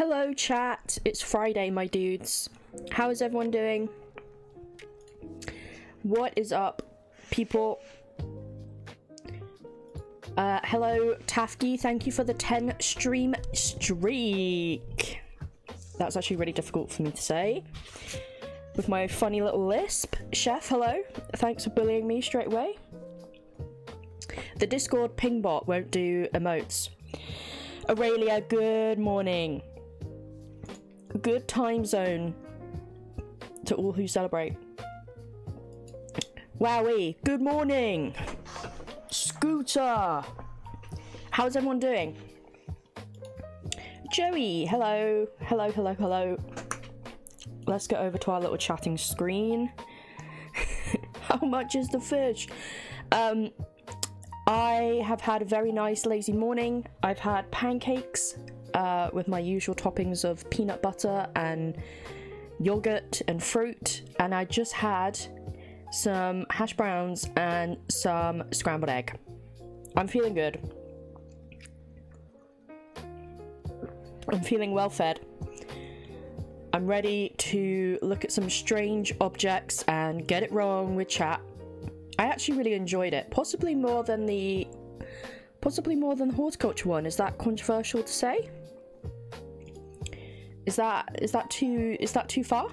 Hello chat, it's Friday my dudes. How is everyone doing? What is up people? Hello Tafty, thank you for the 10 stream streak. That's actually really difficult for me to say with my funny little lisp. Chef, hello, thanks for bullying me straight away. The Discord ping bot won't do emotes. Aurelia, good morning. Good time zone to all who celebrate. Wowie, good morning. Scooter, how's everyone doing? Joey, hello. Hello, hello, hello. Let's get over to our little chatting screen. How much is the fish? I have had a very nice lazy morning. I've had pancakes with my usual toppings of peanut butter and yogurt and fruit, and I just had some hash browns and some scrambled egg. I'm feeling good. I'm feeling well fed. I'm ready to look at some strange objects and get it wrong with chat. I actually really enjoyed it, possibly more than the horticulture one. Is that controversial to say? Is that too far?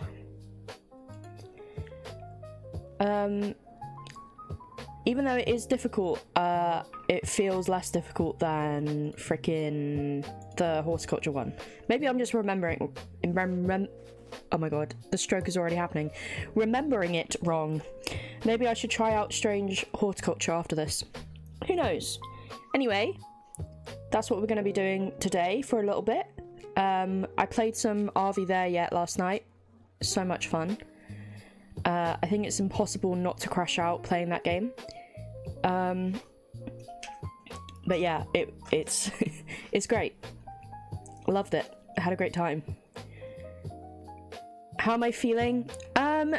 Even though it is difficult, it feels less difficult than frickin' the horticulture one. Maybe I'm just remembering. Oh my god, the stroke is already happening. Remembering it wrong. Maybe I should try out Strange Horticulture after this. Who knows? Anyway, that's what we're going to be doing today for a little bit. I played some RV There Yet last night. So much fun. I think it's impossible not to crash out playing that game. But yeah, it's it's great. Loved it. I had a great time. How am I feeling?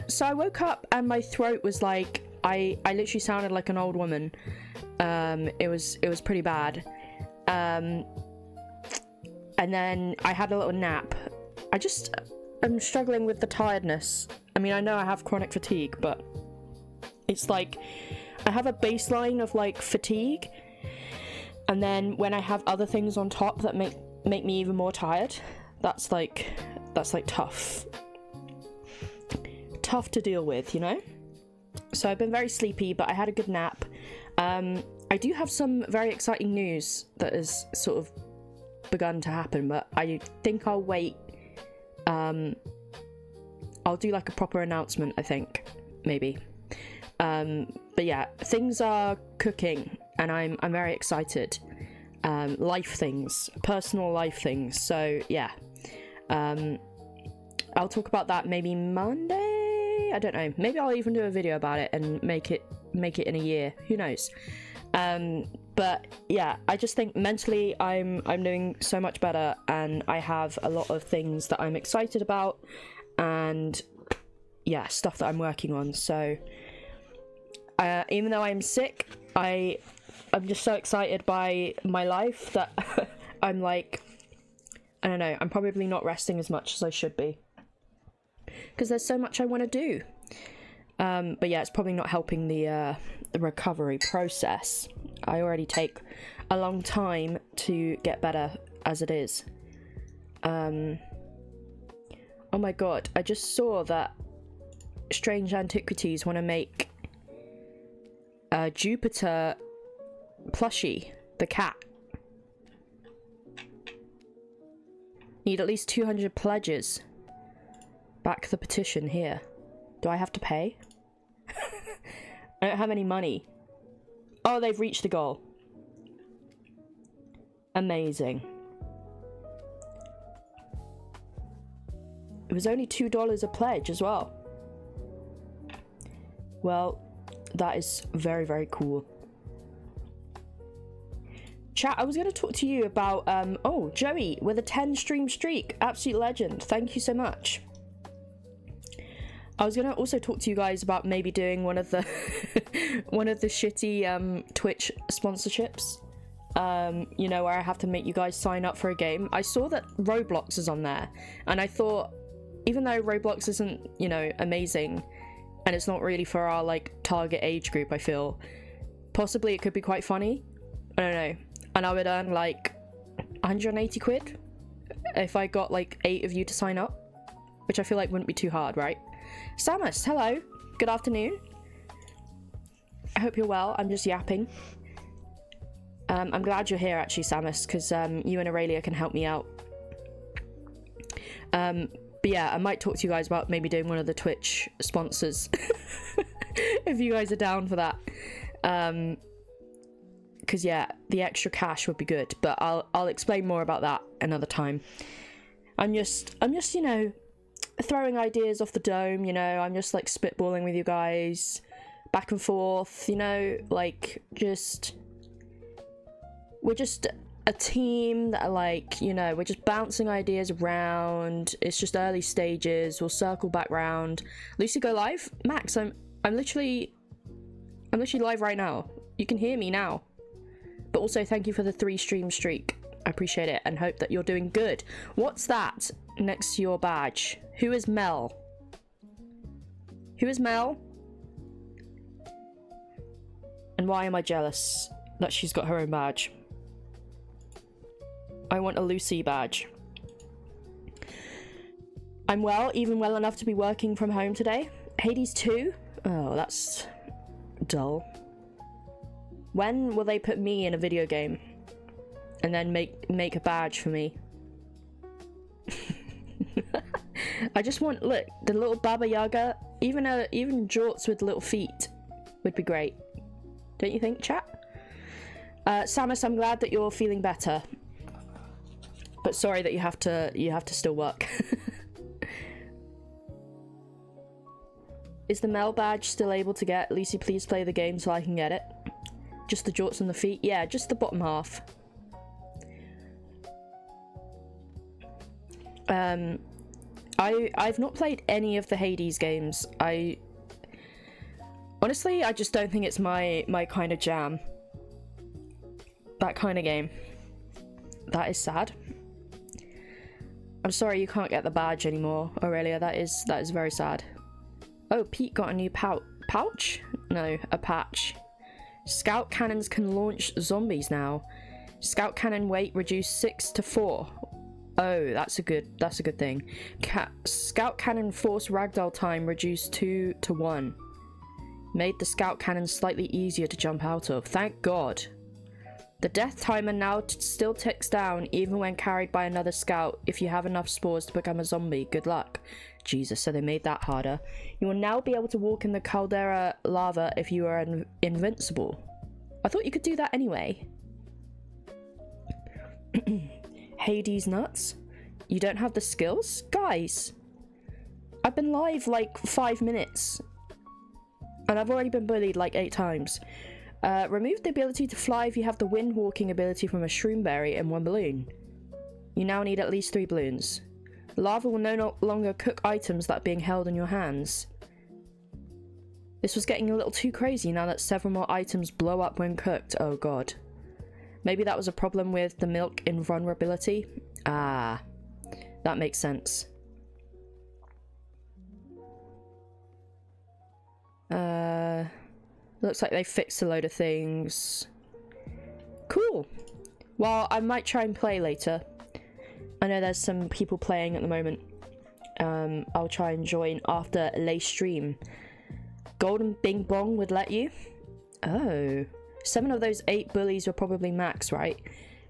So I woke up and my throat was like, I literally sounded like an old woman. It was pretty bad. And then I had a little nap. I'm struggling with the tiredness. I mean, I know I have chronic fatigue, but it's like I have a baseline of like fatigue, and then when I have other things on top that make me even more tired, that's like tough to deal with, you know? So I've been very sleepy, but I had a good nap. I do have some very exciting news that has sort of begun to happen, but I think I'll wait. I'll do like a proper announcement, I think, maybe. But yeah, things are cooking and I'm very excited. Life things, personal life things. So yeah, I'll talk about that maybe Monday. I don't know. Maybe I'll even do a video about it and make it in a year. Who knows? But yeah, I just think mentally I'm doing so much better, and I have a lot of things that I'm excited about, and yeah, stuff that I'm working on. So even though I'm sick, I'm just so excited by my life that I'm like, I don't know, I'm probably not resting as much as I should be, because there's so much I want to do. But yeah, it's probably not helping the recovery process. I already take a long time to get better as it is. Oh my god, I just saw that Strange Antiquities want to make a Jupiter plushie, the cat. Need at least 200 pledges. Back the petition here. Do I have to pay? I don't have any money. Oh, they've reached the goal. Amazing. It was only $2 a pledge as well. Well, that is very, very cool. Chat, I was going to talk to you about, oh, Joey with a 10 stream streak. Absolute legend. Thank you so much. I was going to also talk to you guys about maybe doing one of the shitty Twitch sponsorships. you know, where I have to make you guys sign up for a game. I saw that Roblox is on there, and I thought, even though Roblox isn't, you know, amazing, and it's not really for our, like, target age group, I feel, possibly it could be quite funny. I don't know. And I would earn, like, 180 quid if I got, like, 8 of you to sign up, which I feel like wouldn't be too hard, right? Samus, hello. Good afternoon. I hope you're well. I'm just yapping. I'm glad you're here, actually, Samus, because you and Aurelia can help me out. But yeah, I might talk to you guys about maybe doing one of the Twitch sponsors, if you guys are down for that. Because yeah, the extra cash would be good, but I'll explain more about that another time. I'm just you know, throwing ideas off the dome. You know, I'm just like spitballing with you guys, back and forth. You know, like we're just a team that are like, you know, we're just bouncing ideas around. It's just early stages. We'll circle back round. Lucy, go live. Max, I'm literally live right now. You can hear me now. But also thank you for the 3 stream streak. I appreciate it and hope that you're doing good. What's that next to your badge? Who is Mel? Who is Mel? And why am I jealous that she's got her own badge? I want a Lucy badge. I'm well, even well enough to be working from home today. Hades 2? Oh, that's dull. When will they put me in a video game? And then make a badge for me? I just want, look, the little Baba Yaga, even jorts with little feet would be great. Don't you think, chat? Samus, I'm glad that you're feeling better. But sorry that you have to still work. Is the Mel badge still able to get? Lucy, please play the game so I can get it. Just the jorts and the feet? Yeah, just the bottom half. I've not played any of the Hades games. Honestly, I just don't think it's my kind of jam. That kind of game. That is sad. I'm sorry you can't get the badge anymore, Aurelia. That is very sad. Oh, Pete got a new pouch? No, a patch. Scout cannons can launch zombies now. Scout cannon weight reduced 6 to 4. Oh, that's a good thing. Scout cannon force ragdoll time reduced 2 to 1. Made the scout cannon slightly easier to jump out of. Thank God. The death timer now still ticks down even when carried by another scout if you have enough spores to become a zombie. Good luck. Jesus, so they made that harder. You will now be able to walk in the caldera lava if you are invincible. I thought you could do that anyway. Hades nuts? You don't have the skills? Guys, I've been live like 5 minutes. And I've already been bullied like 8 times. Remove the ability to fly if you have the wind walking ability from a shroomberry in 1 balloon. You now need at least 3 balloons. Lava will no longer cook items that are being held in your hands. This was getting a little too crazy now that several more items blow up when cooked. Oh god. Maybe that was a problem with the milk invulnerability. Ah, that makes sense. Looks like they fixed a load of things. Cool. Well, I might try and play later. I know there's some people playing at the moment. I'll try and join after lay stream. Golden Bing Bong would let you? Oh. 7 of those 8 bullies were probably Max, right?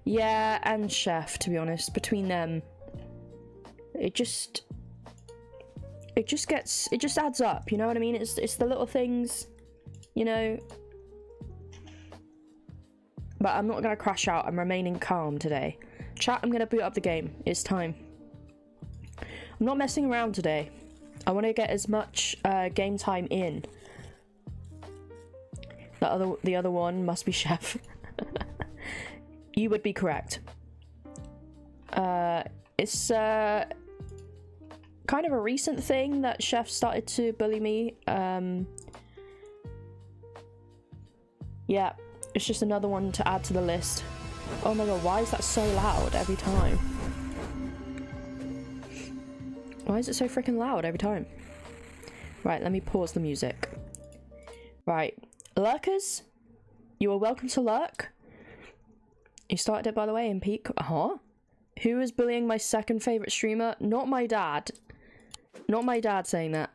Yeah, and Chef, to be honest. Between them, it just adds up, you know what I mean? It's the little things, you know. But I'm not gonna crash out. I'm remaining calm today. Chat, I'm gonna boot up the game. It's time. I'm not messing around today. I want to get as much game time in. The other one must be Chef. You would be correct. It's kind of a recent thing that Chef started to bully me. Yeah, it's just another one to add to the list. Oh my god, why is that so loud every time? Why is it so freaking loud every time? Right, let me pause the music. Right, lurkers, you are welcome to lurk. You started it, by the way, in peak. Who is bullying my second favourite streamer? Not my dad. Not my dad saying that.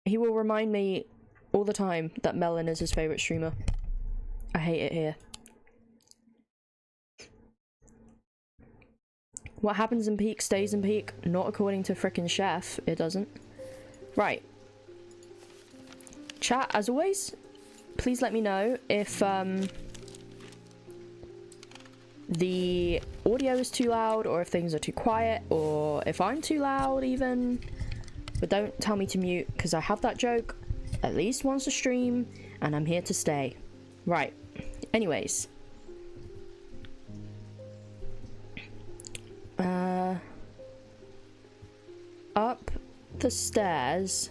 He will remind me all the time that Melon is his favourite streamer. I hate it here. What happens in peak stays in peak. Not according to frickin' Chef. It doesn't. Right. Chat, as always, please let me know if the audio is too loud, or if things are too quiet, or if I'm too loud even. But don't tell me to mute, because I have that joke at least once a stream, and I'm here to stay. Right. Anyways. Up the stairs.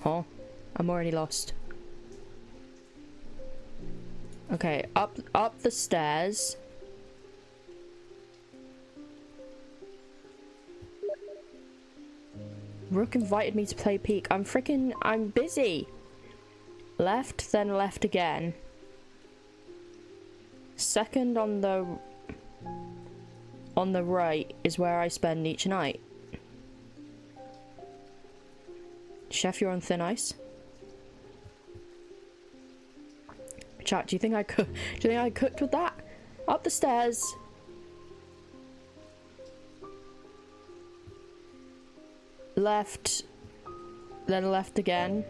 Huh? I'm already lost. Okay, up the stairs. Rook invited me to play peak. I'm busy. Left, then left again. Second on the right is where I spend each night. Chef, you're on thin ice. Chat, do you think I cooked with that? Up the stairs. Left, then left again.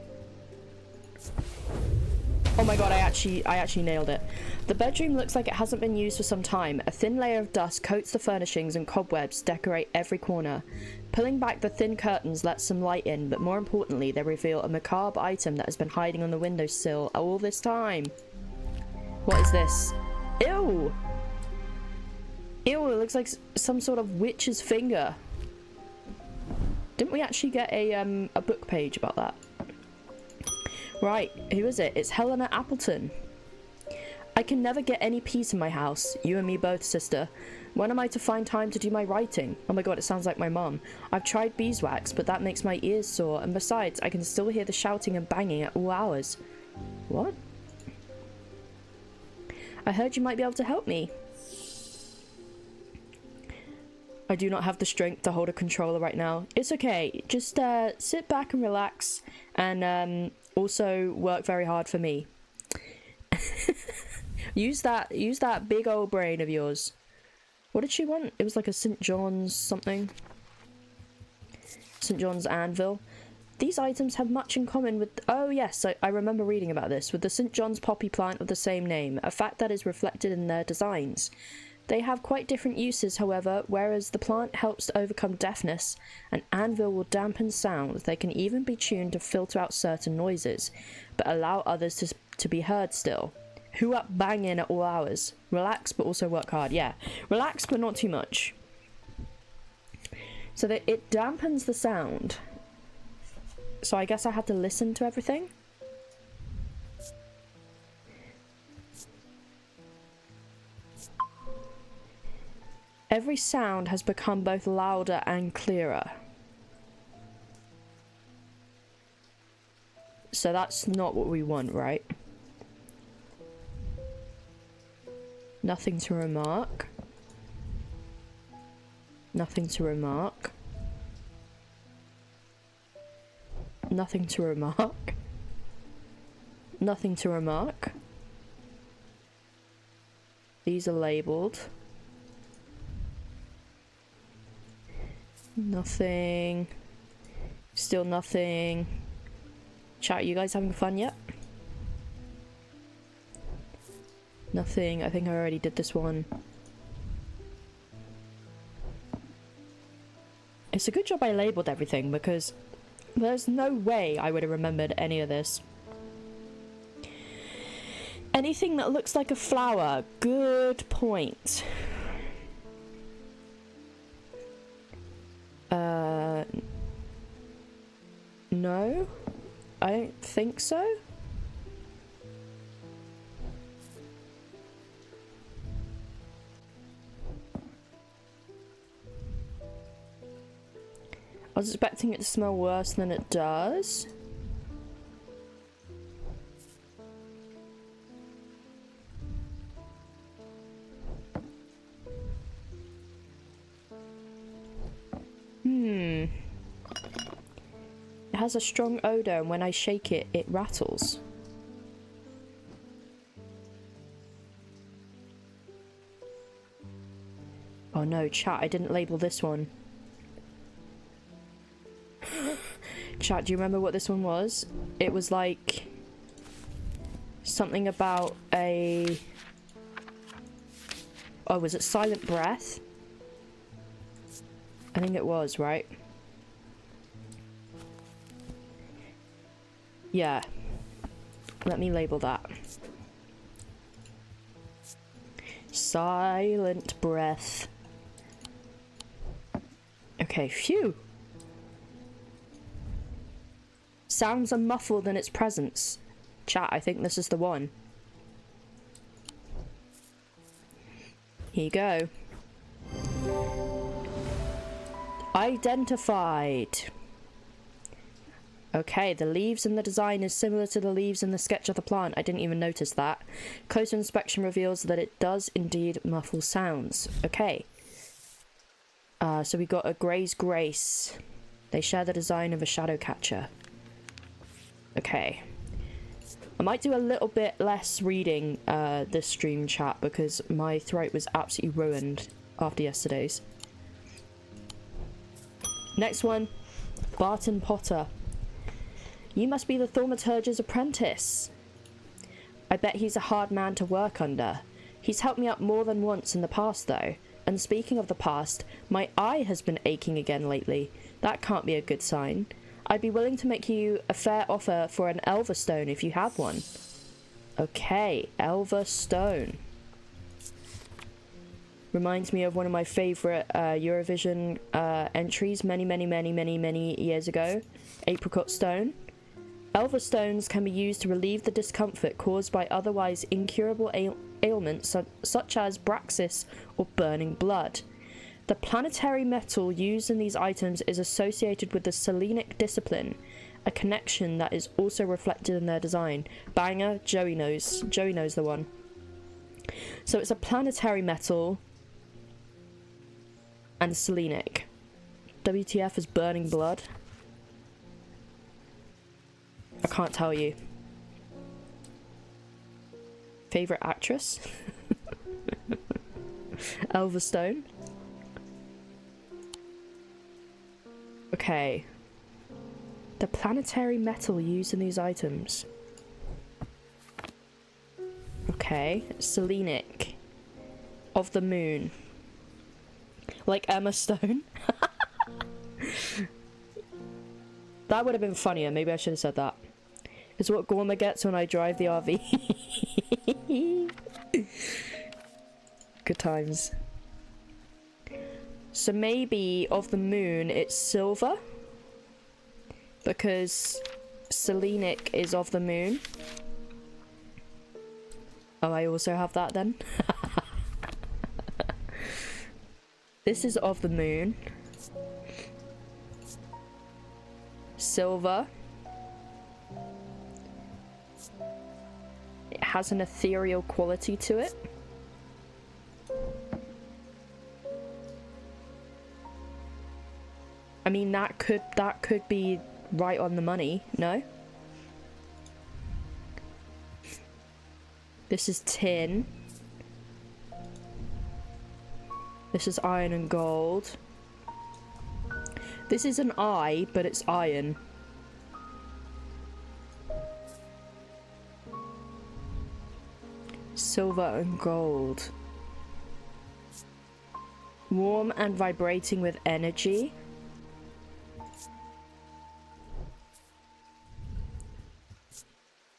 Oh my god, I actually nailed it. The bedroom looks like it hasn't been used for some time. A thin layer of dust coats the furnishings and cobwebs decorate every corner. Pulling back the thin curtains lets some light in, but more importantly, they reveal a macabre item that has been hiding on the windowsill all this time. What is this? Ew! Ew, it looks like some sort of witch's finger. Didn't we actually get a book page about that? Right, who is it? It's Helena Appleton. I can never get any peace in my house. You and me both, sister. When am I to find time to do my writing? Oh my god, it sounds like my mum. I've tried beeswax, but that makes my ears sore, and besides, I can still hear the shouting and banging at all hours. What? I heard you might be able to help me. I do not have the strength to hold a controller right now. It's okay. Just sit back and relax, and also work very hard for me. use that big old brain of yours. What did she want? It was like a St. John's something. St. John's anvil. These items have much in common with... Oh yes, I remember reading about this. With the St. John's poppy plant of the same name. A fact that is reflected in their designs. They have quite different uses, however. Whereas the plant helps to overcome deafness, an anvil will dampen sound. They can even be tuned to filter out certain noises, but allow others to be heard still. Who up banging at all hours? Relax, but also work hard. Yeah, relax, but not too much. So that it dampens the sound. So I guess I had to listen to everything. Every sound has become both louder and clearer. So that's not what we want, right? Nothing to remark. Nothing to remark. Nothing to remark. Nothing to remark. These are labelled. Nothing. Still nothing. Chat, you guys having fun yet? Nothing. I think I already did this one. It's a good job I labelled everything, because there's no way I would have remembered any of this. Anything that looks like a flower. Good point. No, I don't think so. I was expecting it to smell worse than it does. It has a strong odor, and when I shake it, it rattles. Oh no, chat, I didn't label this one. Chat, do you remember what this one was? It was like something about a... Oh, was it silent breath? I think it was, right? Yeah. Let me label that. Silent breath. Okay, phew. Sounds are muffled in its presence. Chat, I think this is the one. Here you go. Identified. Okay, the leaves in the design is similar to the leaves in the sketch of the plant. I didn't even notice that. Closer inspection reveals that it does indeed muffle sounds. Okay. So we got a Gray's Grace. They share the design of a shadow catcher. Okay. I might do a little bit less reading this stream, chat, because my throat was absolutely ruined after yesterday's. Next one. Barton Potter. You must be the thaumaturge's apprentice. I bet he's a hard man to work under. He's helped me out more than once in the past, though. And speaking of the past, my eye has been aching again lately. That can't be a good sign. I'd be willing to make you a fair offer for an Elver Stone if you have one. Okay, Elver Stone. Reminds me of one of my favourite Eurovision entries many years ago. Apricot Stone. Elver Stones can be used to relieve the discomfort caused by otherwise incurable ailments such as Braxis or burning blood. The planetary metal used in these items is associated with the Selenic discipline, a connection that is also reflected in their design. Banger, Joey knows. Joey knows the one. So it's a planetary metal and Selenic. WTF is burning blood. I can't tell you. Favourite actress? Elver Stone. Okay. The planetary metal used in these items. Okay. Selenic. Of the moon. Like Emma Stone. That would have been funnier. Maybe I should have said that. It's what Gorma gets when I drive the RV. Good times. So maybe of the moon it's silver. Because Selenic is of the moon. Oh, I also have that then. This is of the moon. Silver. It has an ethereal quality to it. I mean, that could be right on the money, no? This is tin. This is iron and gold. This is an eye, but it's iron. Silver and gold. Warm and vibrating with energy.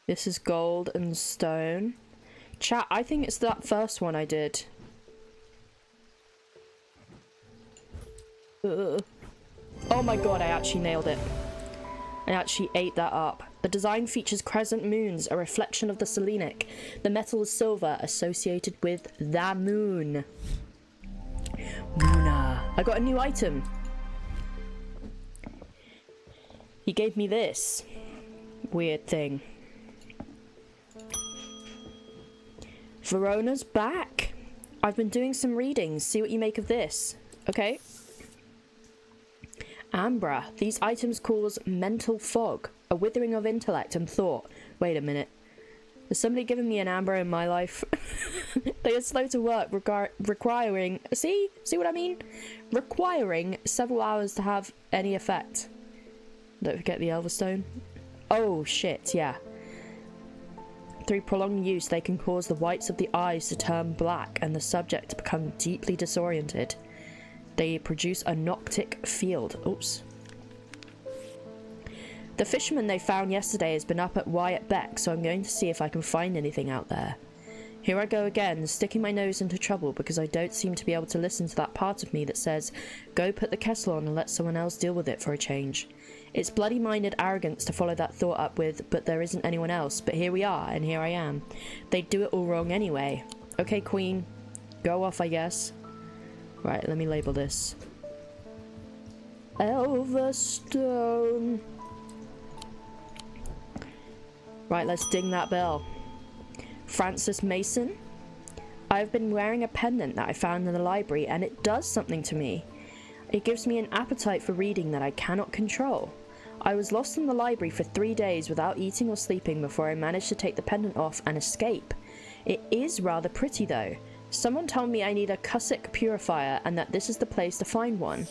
This is gold and stone. Chat, I think it's that first one I did. Ugh. Oh my god, I actually nailed it. I actually ate that up. The design features crescent moons, a reflection of the Selenic. The metal is silver, associated with the moon. Moona. I got a new item. He gave me this weird thing. Verona's back. I've been doing some readings. See what you make of this. Okay. Ambra. These items cause mental fog, a withering of intellect and thought. Wait a minute. Has somebody given me an amber in my life? They are slow to work, requiring... See what I mean? Requiring several hours to have any effect. Don't forget the Elverstone. Oh, shit, yeah. Through prolonged use, they can cause the whites of the eyes to turn black and the subject to become deeply disoriented. They produce a noctic field. Oops. The fisherman they found yesterday has been up at Wyatt Beck, so I'm going to see if I can find anything out there. Here I go again, sticking my nose into trouble because I don't seem to be able to listen to that part of me that says, go put the kettle on and let someone else deal with it for a change. It's bloody-minded arrogance to follow that thought up with, but there isn't anyone else, but here we are, and here I am. They'd do it all wrong anyway. Okay, Queen. Go off, I guess. Right, let me label this. Elverstone. Right, let's ding that bell. Francis Mason. I've been wearing a pendant that I found in the library, and it does something to me. It gives me an appetite for reading that I cannot control. I was lost in the library for 3 days without eating or sleeping before I managed to take the pendant off and escape. It is rather pretty though. Someone told me I need a Cusick purifier and that this is the place to find one.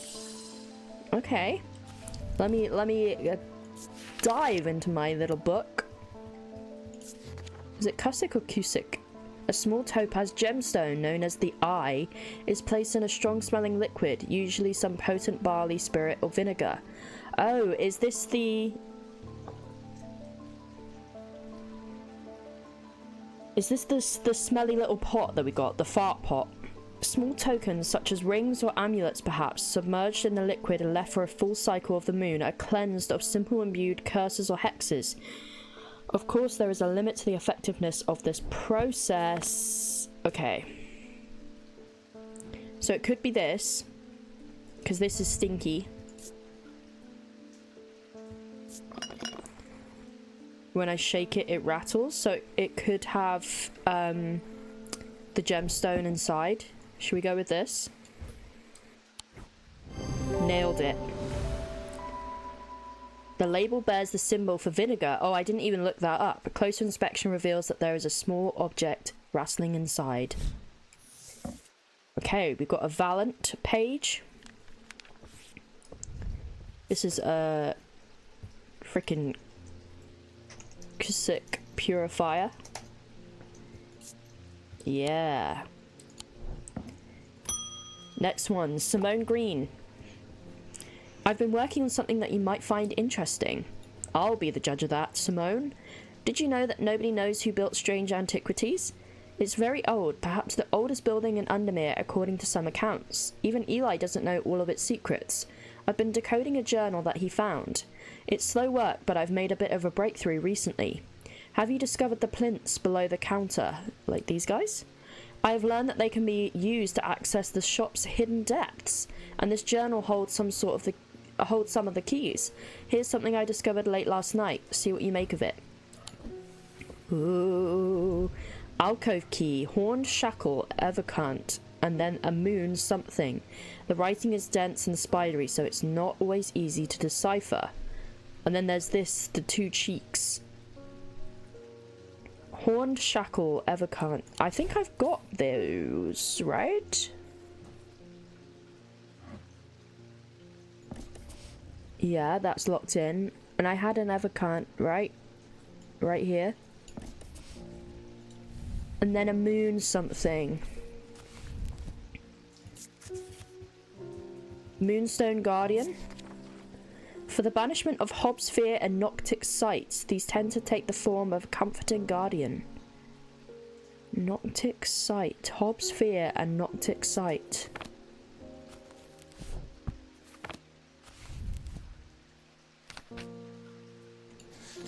Okay. Let me dive into my little book. Is it Cusick or Cusick? A small topaz gemstone known as the Eye is placed in a strong-smelling liquid, usually some potent barley, spirit, or vinegar. Oh, is this the... Is this the smelly little pot that we got? The fart pot? Small tokens, such as rings or amulets perhaps, submerged in the liquid and left for a full cycle of the moon, are cleansed of simple imbued curses or hexes. Of course, there is a limit to the effectiveness of this process. Okay. So it could be this, because this is stinky. When I shake it, it rattles. So it could have the gemstone inside. Should we go with this? Nailed it. The label bears the symbol for vinegar. Oh, I didn't even look that up. A closer inspection reveals that there is a small object rustling inside. Okay, we've got a Valent page. This is a freaking Cusick purifier. Yeah. Next one, Simone Green. I've been working on something that you might find interesting. I'll be the judge of that, Simone. Did you know that nobody knows who built Strange Antiquities? It's very old, perhaps the oldest building in Undermere according to some accounts. Even Eli doesn't know all of its secrets. I've been decoding a journal that he found. It's slow work, but I've made a bit of a breakthrough recently. Have you discovered the plinths below the counter, like these guys? I have learned that they can be used to access the shop's hidden depths, and this journal holds some of the keys. Here's something I discovered late last night. See what you make of it. Ooh. Alcove key, horned shackle, evercant, and then a moon something. The writing is dense and spidery, so it's not always easy to decipher. And then there's this, the two cheeks. Horned shackle, evercant. I think I've got those, right? Yeah, that's locked in. And I had an evercant, right? Right here. And then a moon something. Moonstone Guardian. For the banishment of Hobbs Fear and Noctic Sight, these tend to take the form of a comforting guardian. Noctic Sight. Hobbs Fear and Noctic Sight.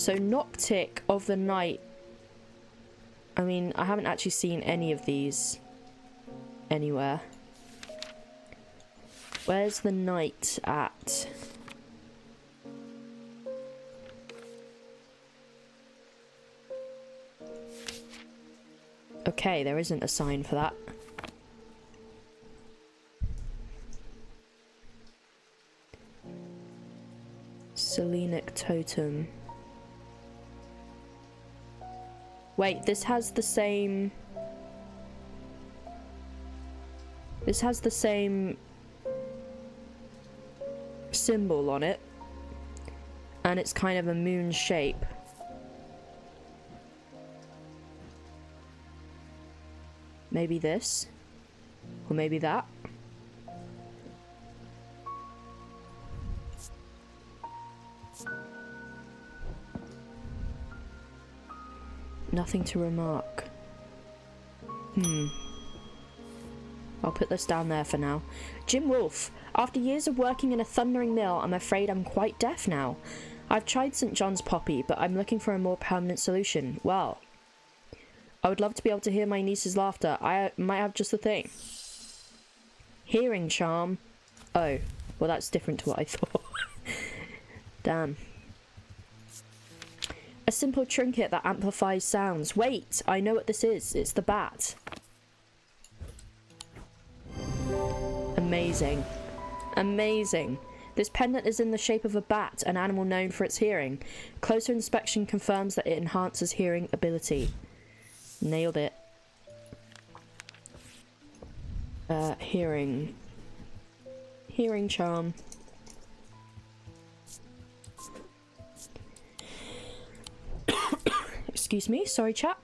So Noctic of the Night. I mean, I haven't actually seen any of these anywhere. Where's the night at? Okay, there isn't a sign for that. Selenic Totem. Wait, this has the same... This has the same symbol on it. And it's kind of a moon shape. Maybe this? Or maybe that? Nothing to remark. I'll put this down there for now. Jim Wolfe. After years of working in a thundering mill, I'm afraid I'm quite deaf now. I've tried St. John's Poppy, but I'm looking for a more permanent solution. Well, I would love to be able to hear my niece's laughter. I might have just the thing. Hearing charm. Oh, well that's different to what I thought. Damn. A simple trinket that amplifies sounds. Wait, I know what this is. It's the bat. Amazing. Amazing. This pendant is in the shape of a bat, an animal known for its hearing. Closer inspection confirms that it enhances hearing ability. Nailed it. Hearing. Hearing charm. Excuse me, sorry chat.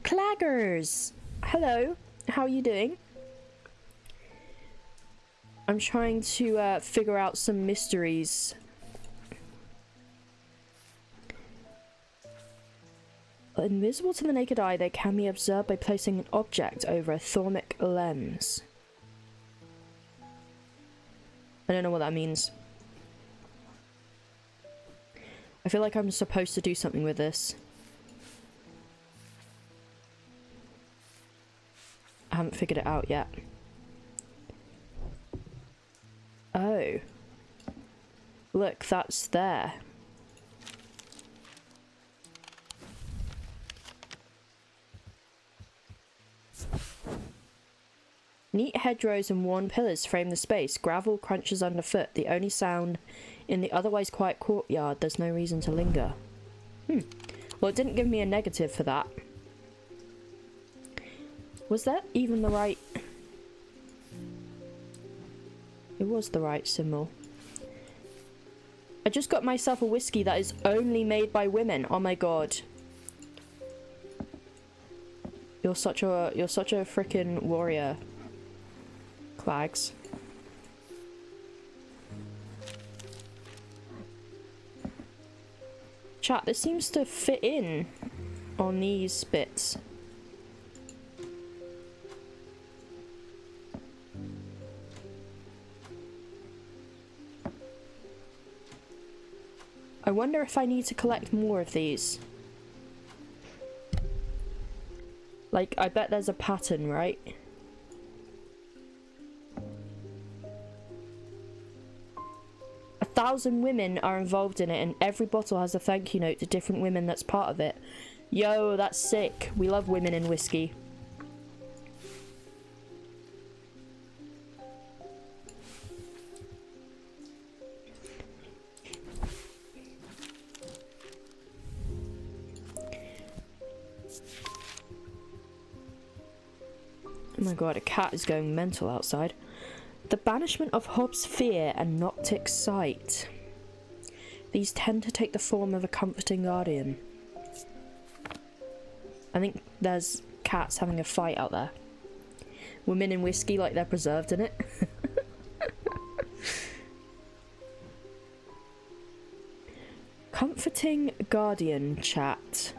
Claggers! Hello, how are you doing? I'm trying to figure out some mysteries. Invisible to the naked eye, they can be observed by placing an object over a thermic lens. I don't know what that means. I feel like I'm supposed to do something with this. I haven't figured it out yet. Oh. Look, that's there. Neat hedgerows and worn pillars frame the space. Gravel crunches underfoot, the only sound in the otherwise quiet courtyard. There's no reason to linger. Well, it didn't give me a negative for that. Was that even the right... It was the right symbol. I just got myself a whiskey that is only made by women. Oh my god. You're such a freaking warrior. Clags. Chat, this seems to fit in on these bits. I wonder if I need to collect more of these. Like, I bet there's a pattern, right? A 1,000 women are involved in it, and every bottle has a thank you note to different women that's part of it. Yo, that's sick. We love women in whiskey. Oh my god, a cat is going mental outside. The banishment of Hobbs' fear and Noctic's sight. These tend to take the form of a comforting guardian. I think there's cats having a fight out there. Women in whiskey like they're preserved in it. Comforting guardian chat.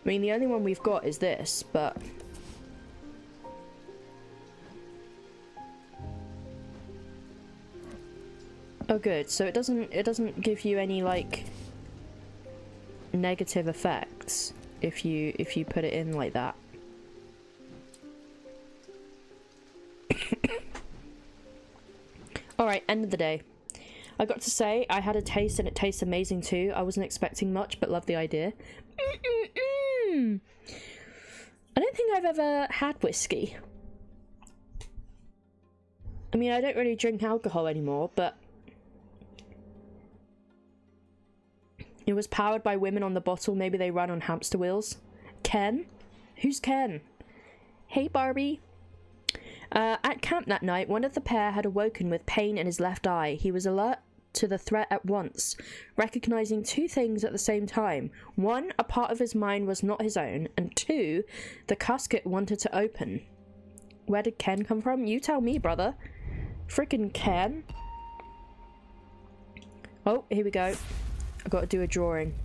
I mean, the only one we've got is this, but... Oh good, so it doesn't give you any, like, negative effects if you put it in like that. Alright, end of the day. I got to say, I had a taste and it tastes amazing too. I wasn't expecting much, but loved the idea. I don't think I've ever had whiskey. I mean, I don't really drink alcohol anymore, but... It was powered by women on the bottle. Maybe they run on hamster wheels. Ken? Who's Ken? Hey, Barbie. At camp that night, one of the pair had awoken with pain in his left eye. He was alert to the threat at once, recognizing two things at the same time. One, a part of his mind was not his own, and two, the casket wanted to open. Where did Ken come from? You tell me, brother. Frickin' Ken. Oh, here we go. I've got to do a drawing.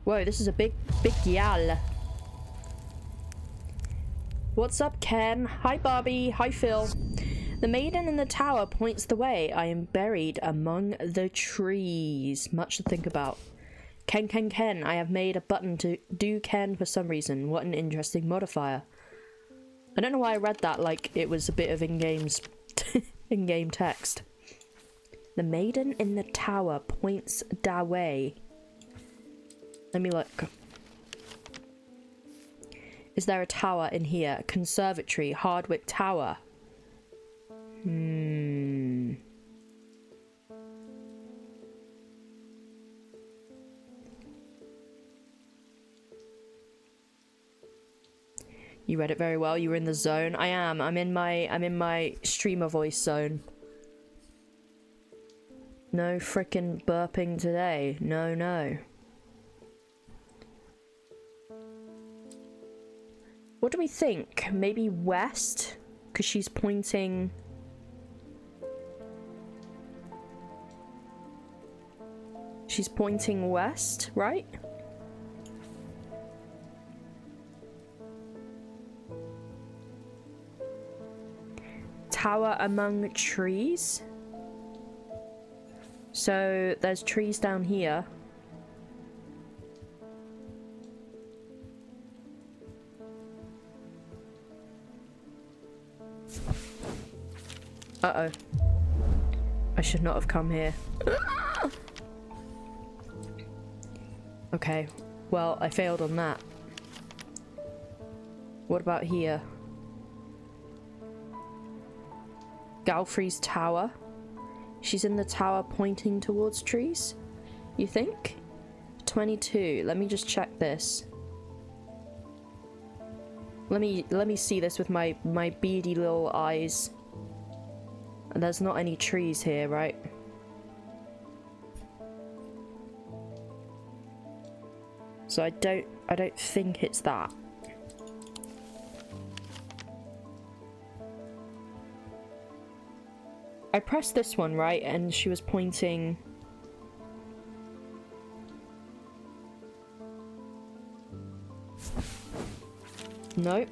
Whoa, this is a big yal. What's up, Ken? Hi, Barbie. Hi, Phil. The maiden in the tower points the way. I am buried among the trees. Much to think about. Ken, Ken, Ken. I have made a button to do Ken for some reason. What an interesting modifier. I don't know why I read that like it was a bit of in-game text. The maiden in the tower points da way. Let me look. Is there a tower in here? Conservatory, Hardwick Tower. You read it very well. You were in the zone. I am. I'm in my streamer voice zone. No frickin' burping today. No, no. What do we think? Maybe west? Because she's pointing... She's pointing west, right? Tower among trees? So, there's trees down here. Uh-oh. I should not have come here. Okay, well, I failed on that. What about here? Galfrey's tower? She's in the tower pointing towards trees? You think? 22. Let me just check this. Let me see this with my beady little eyes. There's not any trees here, right? So I don't think it's that. I pressed this one, right? And she was pointing... Nope.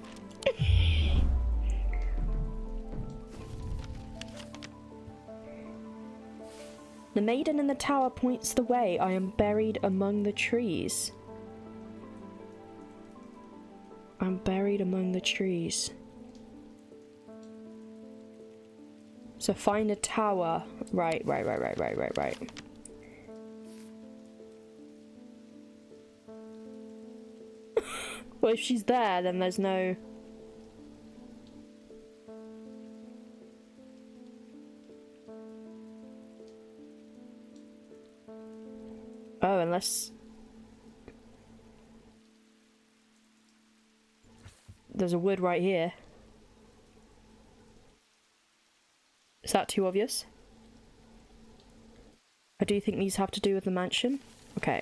The maiden in the tower points the way. I am buried among the trees. I'm buried among the trees. So find a tower. Right. Well, if she's there, then there's no... Oh, unless... There's a wood right here. Is that too obvious? I do think these have to do with the mansion. Okay.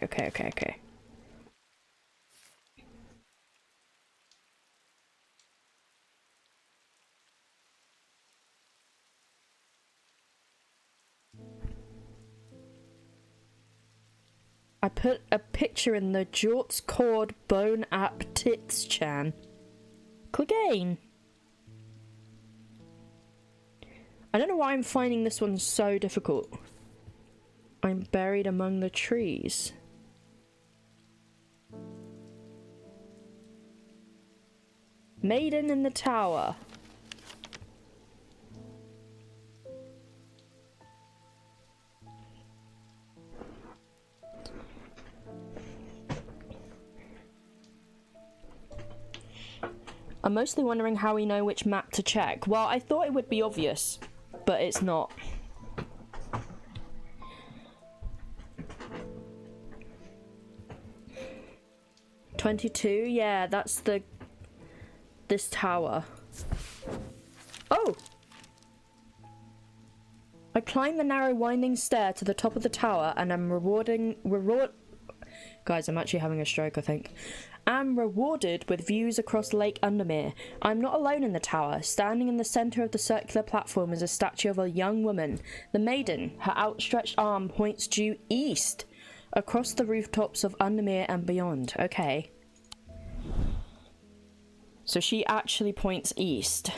I put a picture in the Jorts Cord Bone App Tits Chan. Clegane. I don't know why I'm finding this one so difficult. I'm buried among the trees. Maiden in the tower. I'm mostly wondering how we know which map to check. Well, I thought it would be obvious, but it's not. $22, yeah, that's this tower. Oh! I climbed the narrow winding stair to the top of the tower and am Guys, I'm actually having a stroke, I think. I'm rewarded with views across Lake Undermere. I'm not alone in the tower. Standing in the centre of the circular platform is a statue of a young woman. The maiden, her outstretched arm points due east, across the rooftops of Undermere and beyond. Okay. So she actually points east.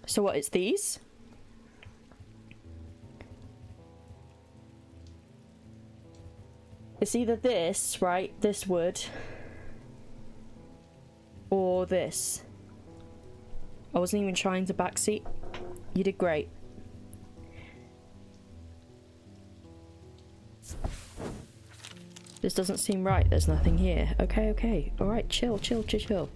So what, it's these? It's either this, right? This wood. Or this. I wasn't even trying to backseat. You did great. This doesn't seem right. There's nothing here. Okay, okay. Alright, chill, chill, chill, chill.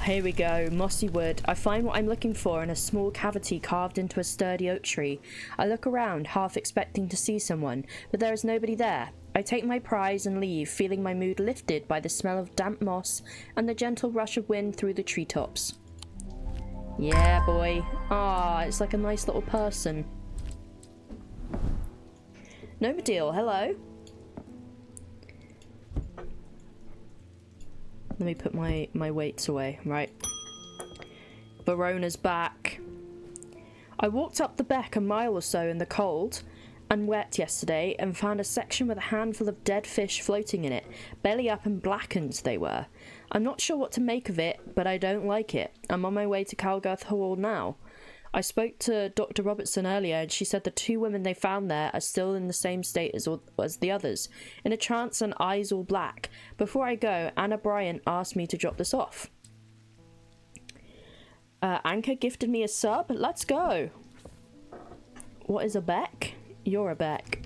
Here we go, mossy wood. I find what I'm looking for in a small cavity carved into a sturdy oak tree. I look around, half expecting to see someone, but there is nobody there. I take my prize and leave, feeling my mood lifted by the smell of damp moss and the gentle rush of wind through the treetops. Yeah, boy. Ah, it's like a nice little person. Nomadil, hello. Let me put my weights away, right. Verona's back. I walked up the beck a mile or so in the cold and wet yesterday and found a section with a handful of dead fish floating in it. Belly up and blackened they were. I'm not sure what to make of it, but I don't like it. I'm on my way to Calgarth Hall now. I spoke to Dr. Robertson earlier and she said the 2 women they found there are still in the same state as the others, in a trance and eyes all black. Before I go, Anna Bryant asked me to drop this off. Anchor gifted me a sub. Let's go. What is a beck? You're a beck.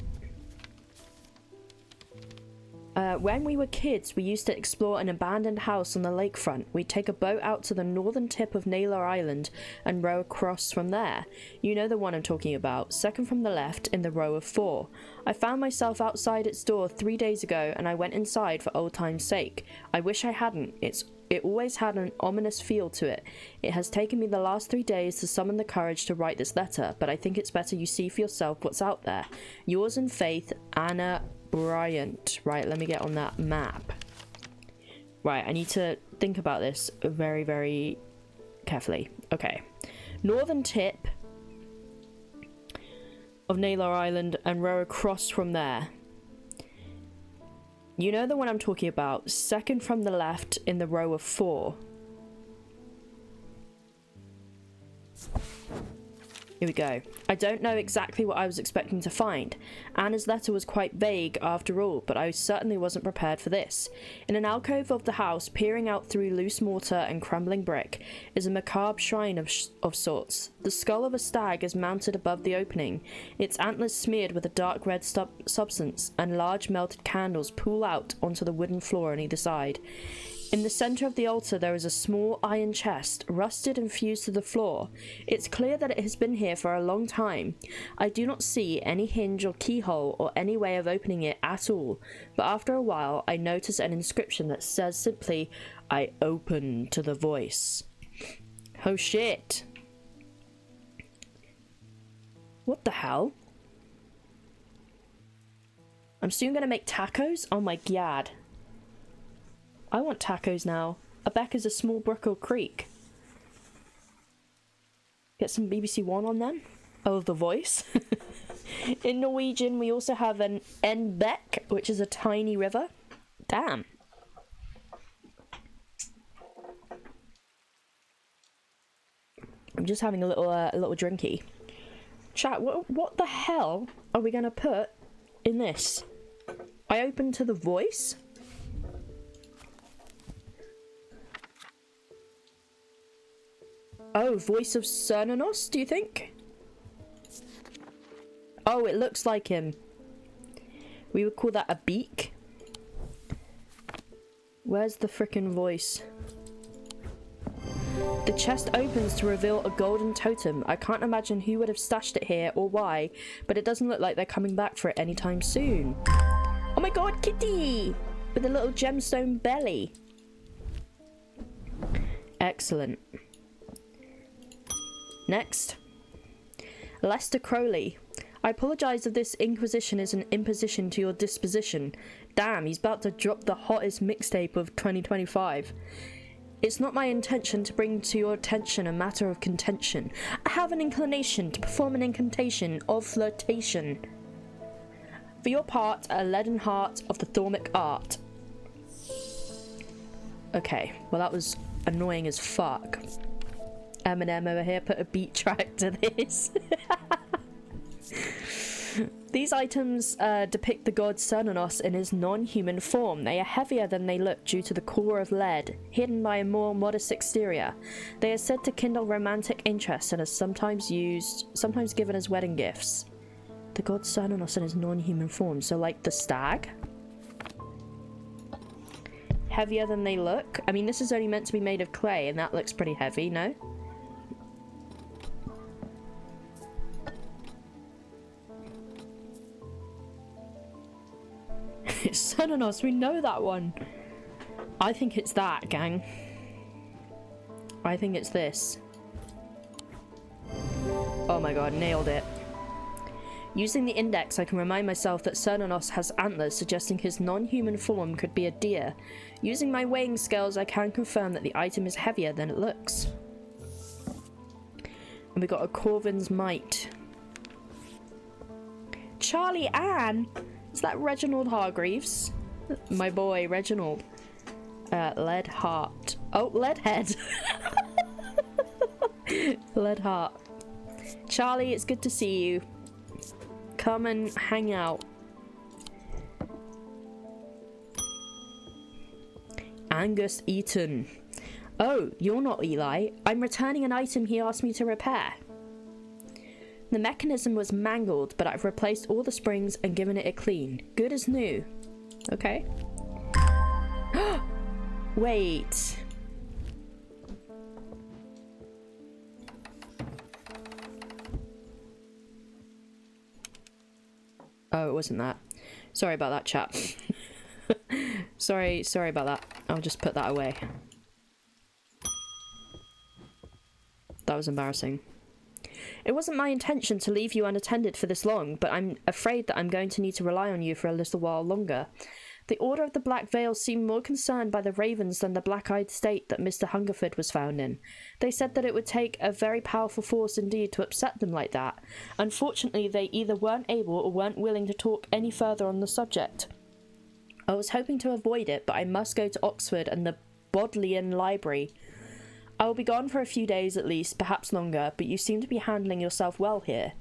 When we were kids, we used to explore an abandoned house on the lakefront. We'd take a boat out to the northern tip of Naylor Island and row across from there. You know the one I'm talking about, second from the left in the row of 4. I found myself outside its door 3 days ago and I went inside for old time's sake. I wish I hadn't. It always had an ominous feel to it. It has taken me the last 3 days to summon the courage to write this letter, but I think it's better you see for yourself what's out there. Yours in faith, Anna Bryant. Right, let me get on that map. Right, I need to think about this very, very carefully. Okay. Northern tip of Naylor Island and row across from there. You know the one I'm talking about, second from the left in the row of 4. Here we go. I don't know exactly what I was expecting to find. Anna's letter was quite vague after all, but I certainly wasn't prepared for this. In an alcove of the house, peering out through loose mortar and crumbling brick, is a macabre shrine of sorts. The skull of a stag is mounted above the opening, its antlers smeared with a dark red substance, and large melted candles pool out onto the wooden floor on either side. In the centre of the altar there is a small iron chest, rusted and fused to the floor. It's clear that it has been here for a long time. I do not see any hinge or keyhole or any way of opening it at all, but after a while I notice an inscription that says simply, "I open to the voice." Oh shit. What the hell? I'm soon gonna make tacos? Oh my god. I want tacos now. A beck is a small brook or creek. Get some BBC One on then. Oh, The Voice. In Norwegian, we also have an Enbeck, which is a tiny river. Damn. I'm just having a little drinky. Chat, what the hell are we gonna put in this? I opened to The Voice. Oh, Voice of Cernunnos, do you think? Oh, it looks like him. We would call that a beak. Where's the frickin' voice? The chest opens to reveal a golden totem. I can't imagine who would have stashed it here or why, but it doesn't look like they're coming back for it anytime soon. Oh my god, kitty! With a little gemstone belly. Excellent. Next. Lester Crowley. I apologise if this inquisition is an imposition to your disposition. Damn, he's about to drop the hottest mixtape of 2025. It's not my intention to bring to your attention a matter of contention. I have an inclination to perform an incantation of flirtation. For your part, a leaden heart of the Thormic art. Okay, well that was annoying as fuck. Eminem over here put a beat track to this. These items depict the god Cernunnos in his non-human form. They are heavier than they look due to the core of lead, hidden by a more modest exterior. They are said to kindle romantic interest and are sometimes given as wedding gifts. The god Cernunnos in his non-human form, so like the stag? Heavier than they look? I mean, this is only meant to be made of clay, and that looks pretty heavy, no? It's Cernunnos, we know that one. I think it's that, gang. I think it's this. Oh my god, nailed it. Using the index, I can remind myself that Cernunnos has antlers, suggesting his non-human form could be a deer. Using my weighing scales, I can confirm that the item is heavier than it looks. And we got a Corvin's Might. Charlie Ann! Is that Reginald Hargreaves? My boy, Reginald. Lead heart. Oh, lead head. Lead heart. Charlie, it's good to see you. Come and hang out. Angus Eaton. Oh, you're not Eli. I'm returning an item he asked me to repair. The mechanism was mangled, but I've replaced all the springs and given it a clean. Good as new. Okay. Wait. Oh, it wasn't that. Sorry about that, chap. sorry about that. I'll just put that away. That was embarrassing. It wasn't my intention to leave you unattended for this long, but I'm afraid that I'm going to need to rely on you for a little while longer. The Order of the Black Veil seemed more concerned by the ravens than the black-eyed state that Mr. Hungerford was found in. They said that it would take a very powerful force indeed to upset them like that. Unfortunately, they either weren't able or weren't willing to talk any further on the subject. I was hoping to avoid it, but I must go to Oxford and the Bodleian Library. I will be gone for a few days at least, perhaps longer, but you seem to be handling yourself well here.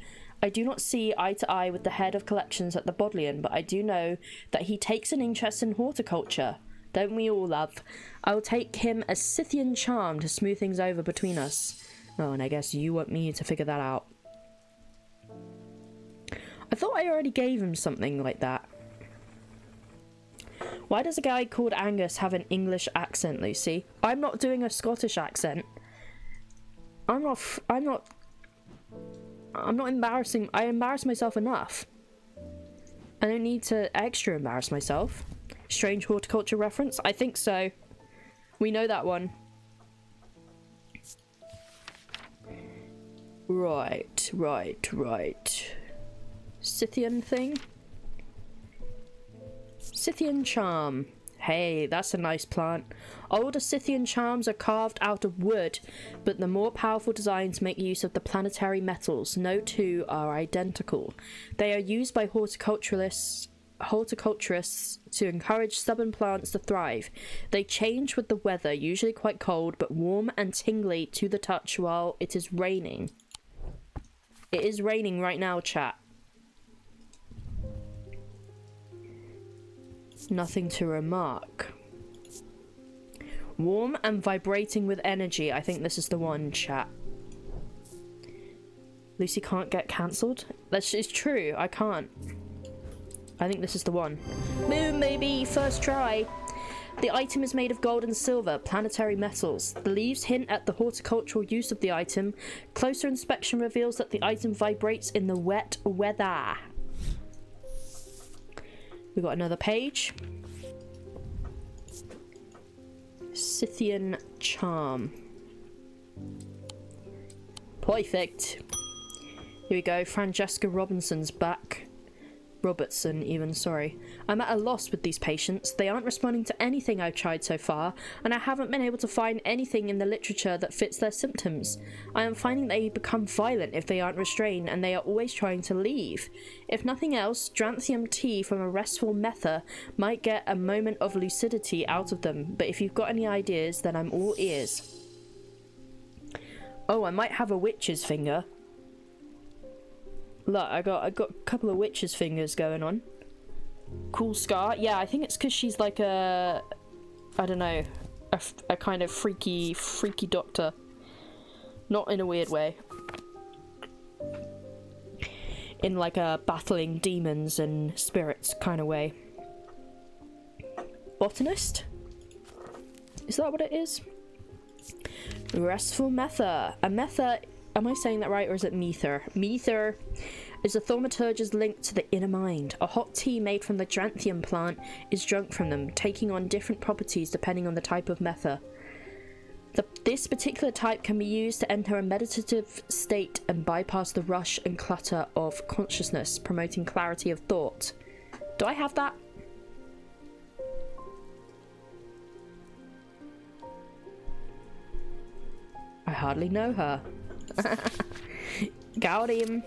I do not see eye to eye with the head of collections at the Bodleian, but I do know that he takes an interest in horticulture. Don't we all, love? I will take him a Scythian charm to smooth things over between us. Oh, and I guess you want me to figure that out. I thought I already gave him something like that. Why does a guy called Angus have an English accent, Lucy? I'm not doing a Scottish accent. I'm not embarrassing. I embarrass myself enough. I don't need to extra embarrass myself. Strange horticulture reference? I think so. We know that one. Right. Scythian thing? Scythian charm. Hey, that's a nice plant. Older Scythian charms are carved out of wood, but the more powerful designs make use of the planetary metals. No two are identical. They are used by horticulturists to encourage stubborn plants to thrive. They change with the weather, usually quite cold, but warm and tingly to the touch while it is raining. It is raining right now, chat. Nothing to remark. Warm and vibrating with energy. I think this is the one, chat. Lucy can't get cancelled? That is true, I can't. I think this is the one. Boom, baby! First try! The item is made of gold and silver, planetary metals. The leaves hint at the horticultural use of the item. Closer inspection reveals that the item vibrates in the wet weather. We've got another page. Scythian charm. Perfect. Here we go. Francesca Robinson's back. Robertson, even, sorry. I'm at a loss with these patients. They aren't responding to anything I've tried so far, and I haven't been able to find anything in the literature that fits their symptoms. I am finding they become violent if they aren't restrained, and they are always trying to leave. If nothing else, Dranthium tea from a restful mether might get a moment of lucidity out of them, but if you've got any ideas, then I'm all ears. Oh, I might have a witch's finger. Look, I got a couple of witch's fingers going on. Cool scar. Yeah, I think it's because she's like a, I don't know, a kind of freaky doctor. Not in a weird way. In like a battling demons and spirits kind of way. Botanist? Is that what it is? Restful mether. A mether. Am I saying that right, or is it mether? Mether is a thaumaturge's link to the inner mind. A hot tea made from the Dranthium plant is drunk from them, taking on different properties depending on the type of mether. This particular type can be used to enter a meditative state and bypass the rush and clutter of consciousness, promoting clarity of thought. Do I have that? I hardly know her. Got him.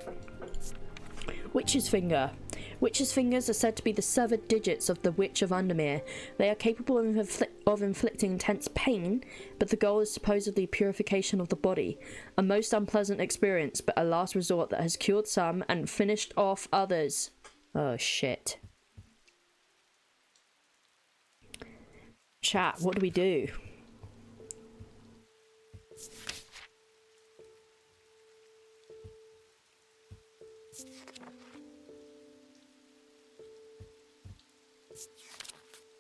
Witch's finger. Witch's fingers are said to be the severed digits of the Witch of Undermere. They are capable of inflicting intense pain, but the goal is supposedly purification of the body. A most unpleasant experience, but a last resort that has cured some and finished off others. Oh shit. Chat, what do we do?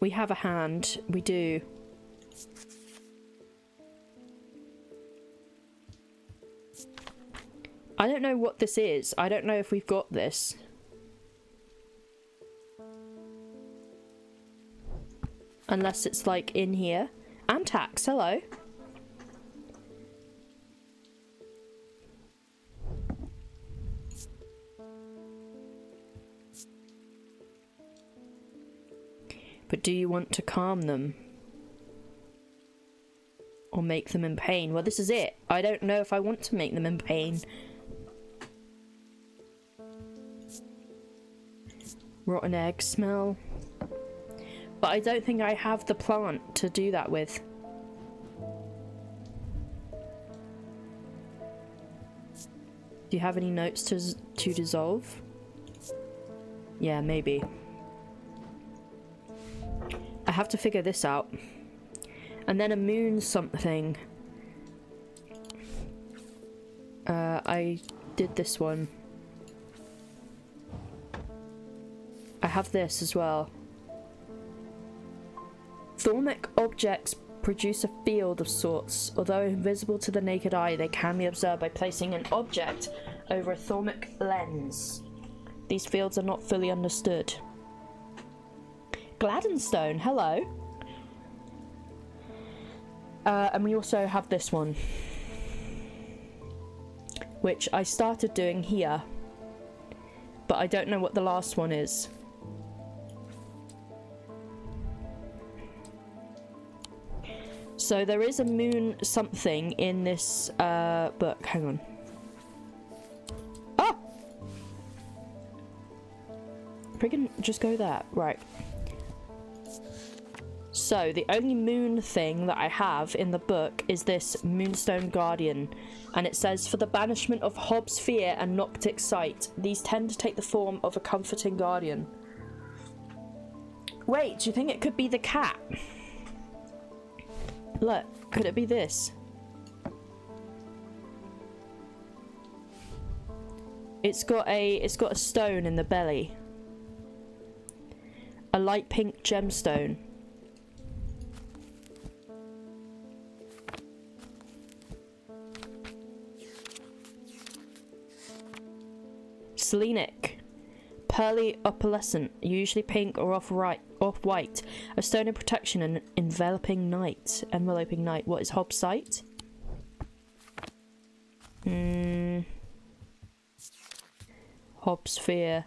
We have a hand. We do. I don't know what this is. I don't know if we've got this. Unless it's like in here. Antax, hello. But do you want to calm them? Or make them in pain? Well, this is it. I don't know if I want to make them in pain. Rotten egg smell. But I don't think I have the plant to do that with. Do you have any notes to dissolve? Yeah, maybe. I have to figure this out. And then a moon something. I did this one. I have this as well. Thaumic objects produce a field of sorts. Although invisible to the naked eye, they can be observed by placing an object over a thaumic lens. These fields are not fully understood. Gladdenstone, hello. And we also have this one, which I started doing here, but I don't know what the last one is. So there is a moon something in this book. Hang on. Oh! Freaking just go there. Right. So the only moon thing that I have in the book is this Moonstone Guardian. And it says, for the banishment of Hobbs' fear and Noctic sight, these tend to take the form of a comforting guardian. Wait, do you think it could be the cat? Look, could it be this? It's got a stone in the belly. A light pink gemstone. Selenic. Pearly opalescent, usually pink or off-white. A stone of protection and enveloping night. Enveloping night. What is Hobbs' sight? Hobbs' fear.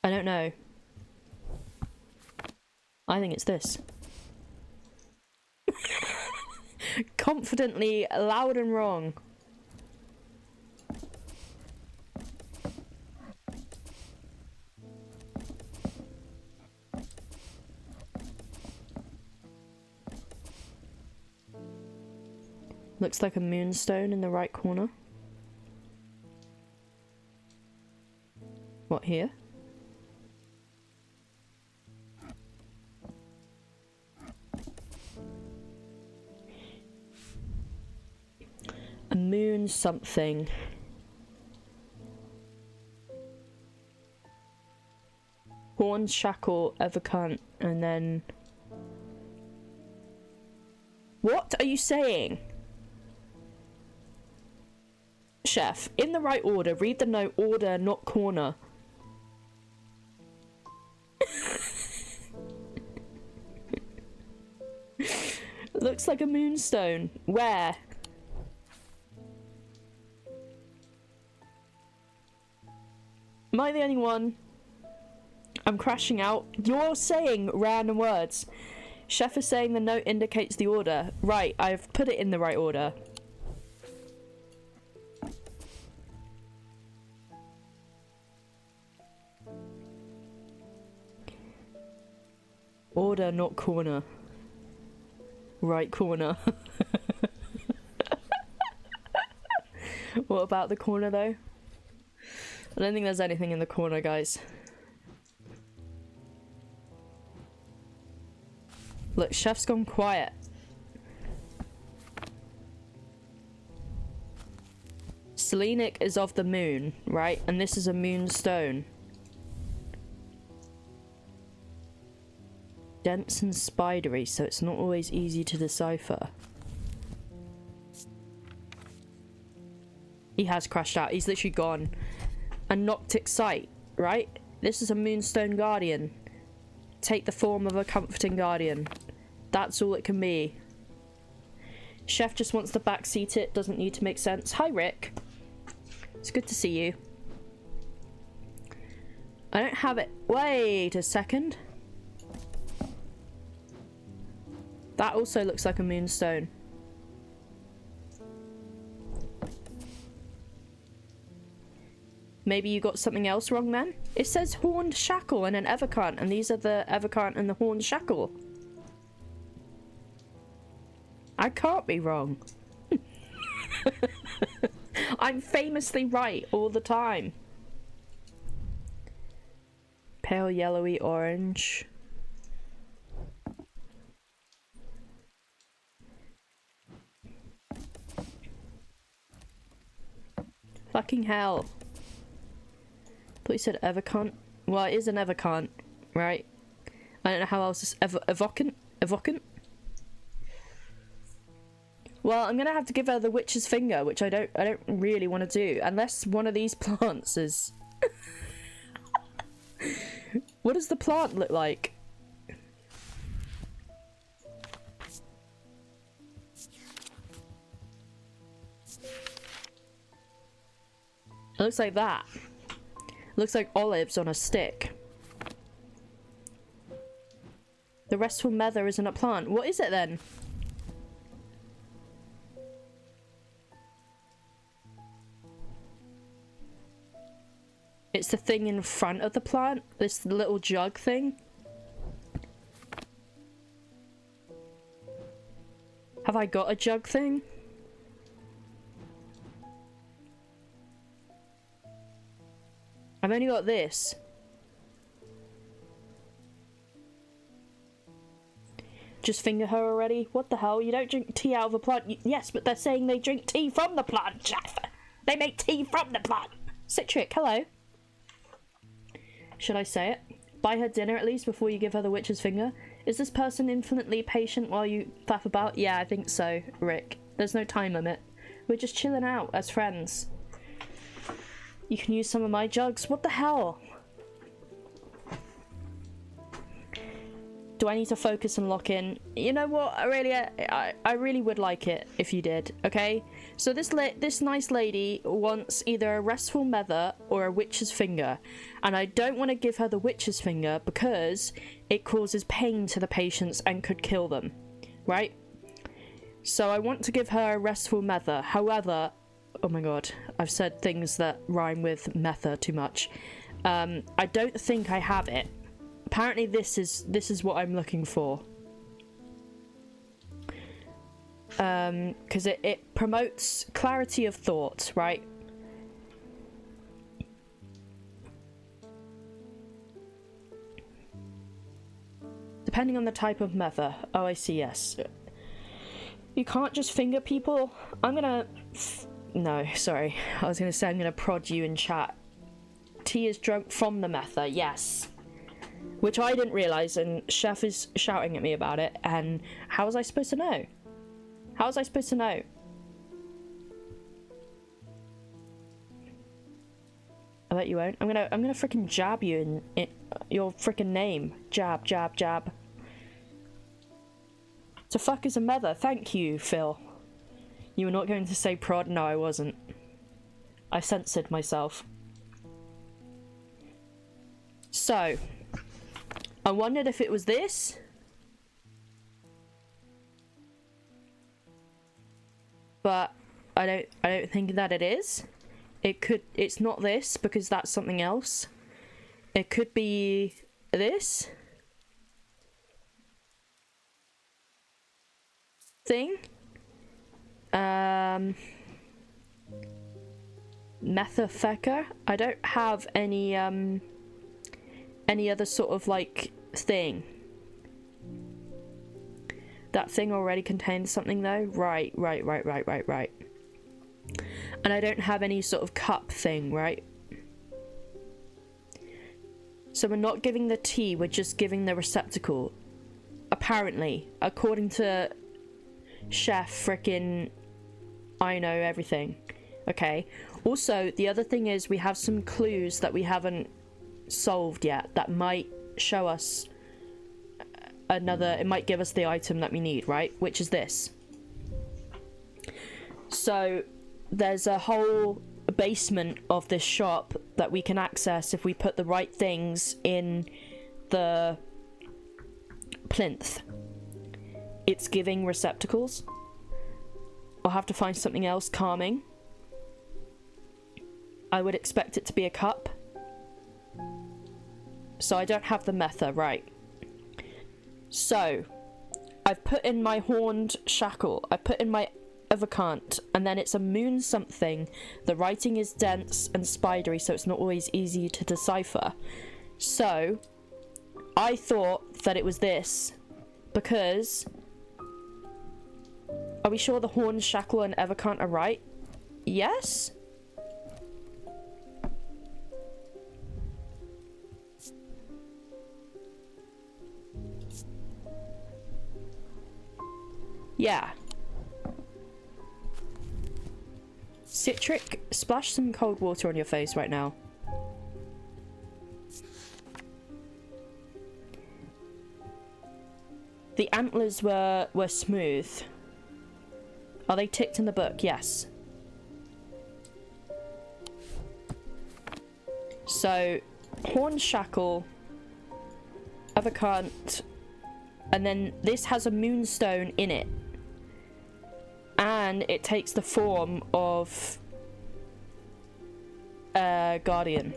I don't know. I think it's this. Confidently loud and wrong. Looks like a moonstone in the right corner. What, here? A moon something. Horn, shackle, evercunt, and then... What are you saying? Chef, in the right order, read the note, order, not corner. Looks like a moonstone. Where? Am I the only one? I'm crashing out. You're saying random words. Chef is saying the note indicates the order. Right, I've put it in the right order. Order, not corner. Right corner. What about the corner, though? I don't think there's anything in the corner, guys. Look, Chef's gone quiet. Selenic is of the moon, right? And this is a moonstone. Dense and spidery, so it's not always easy to decipher. He has crashed out. He's literally gone. A Noctic sight, right? This is a Moonstone Guardian. Take the form of a comforting guardian. That's all it can be. Chef just wants to backseat it. Doesn't need to make sense. Hi, Rick. It's good to see you. I don't have it. Wait a second. That also looks like a moonstone. Maybe you got something else wrong then? It says horned shackle and an evercunt, and these are the evercunt and the horned shackle. I can't be wrong. I'm famously right all the time. Pale yellowy orange. Fucking hell. Thought you said evercunt. Well, it is an evercunt, right? I don't know how else is evocant. Well, I'm gonna have to give her the witch's finger, which I don't really want to do, unless one of these plants is. What does the plant look like? It looks like that. Looks like olives on a stick. The restful nether isn't a plant. What is it then? It's the thing in front of the plant. This little jug thing. Have I got a jug thing? I've only got this. Just finger her already? What the hell? You don't drink tea out of a plant? Yes, but they're saying they drink tea from the plant, Jeff. They make tea from the plant. Citric, hello. Should I say it? Buy her dinner at least before you give her the witch's finger. Is this person infinitely patient while you faff about? Yeah, I think so, Rick. There's no time limit. We're just chilling out as friends. You can use some of my jugs. What the hell? Do I need to focus and lock in? You know what? I really would like it if you did, okay? So this nice lady wants either a restful nether or a witch's finger. And I don't want to give her the witch's finger because it causes pain to the patients and could kill them, right? So I want to give her a restful nether. However, oh my god, I've said things that rhyme with mether too much. I don't think I have it. Apparently this is what I'm looking for. Because it promotes clarity of thought, right? Depending on the type of method. Oh, I see, yes. You can't just finger people. I'm gonna... No, sorry. I was gonna say I'm gonna prod you in chat. Tea is drunk from the method, yes. Which I didn't realise, and Chef is shouting at me about it, and how was I supposed to know? How was I supposed to know? I bet you won't. I'm gonna freaking jab you in your freaking name. Jab, jab, jab. To fuck is a mother. Thank you, Phil. You were not going to say prod? No, I wasn't. I censored myself. So, I wondered if it was this. But I don't think that it is. It's not this because that's something else. It could be this thing. Methafeca. I don't have any other sort of like thing. That thing already contains something though. Right. And I don't have any sort of cup thing, right? So we're not giving the tea, we're just giving the receptacle. Apparently, according to Chef frickin' I know everything. Okay. Also, the other thing is we have some clues that we haven't solved yet that might show us it might give us the item that we need, right? Which is this. So there's a whole basement of this shop that we can access if we put the right things in the plinth. It's giving receptacles. I'll have to find something else calming. I would expect it to be a cup. So I don't have the method, right? So, I've put in my horned shackle. I put in my evocant, and then it's a moon something. The writing is dense and spidery, so it's not always easy to decipher. So, I thought that it was this, because... Are we sure the horned shackle and evocant are right? Yes? Yeah. Citric, splash some cold water on your face right now. The antlers were smooth. Are they ticked in the book? Yes. So, horn shackle, evocant, And then this has a moonstone in it. And it takes the form of a guardian.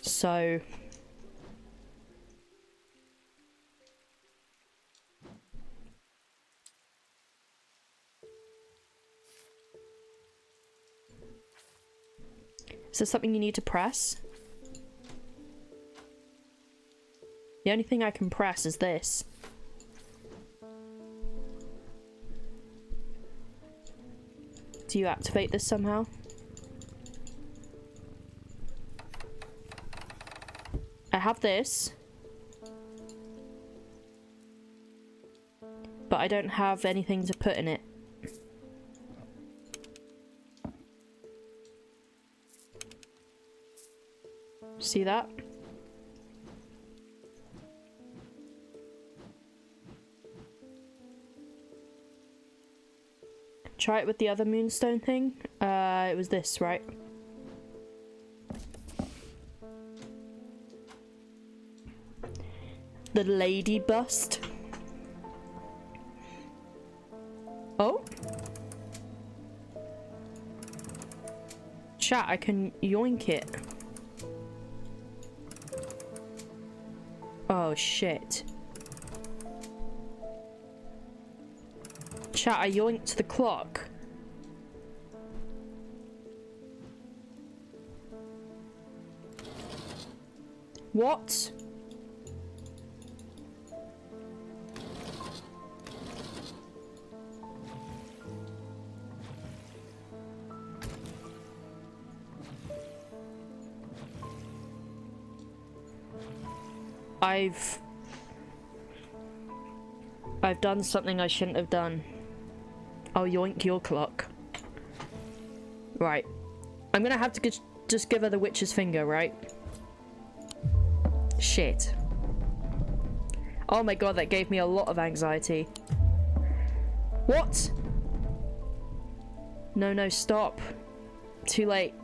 So is there something you need to press? The only thing I can press is this. Do you activate this somehow? I have this. But I don't have anything to put in it. See that? Try it with the other moonstone thing. It was this, right? The lady bust. Oh? Chat, I can yoink it. Oh shit. Chat, I yoinked the clock. What? I've done something I shouldn't have done. I'll yoink your clock. Right. I'm gonna have to just give her the witch's finger, right? Shit. Oh my god, that gave me a lot of anxiety. What? No, stop. Too late.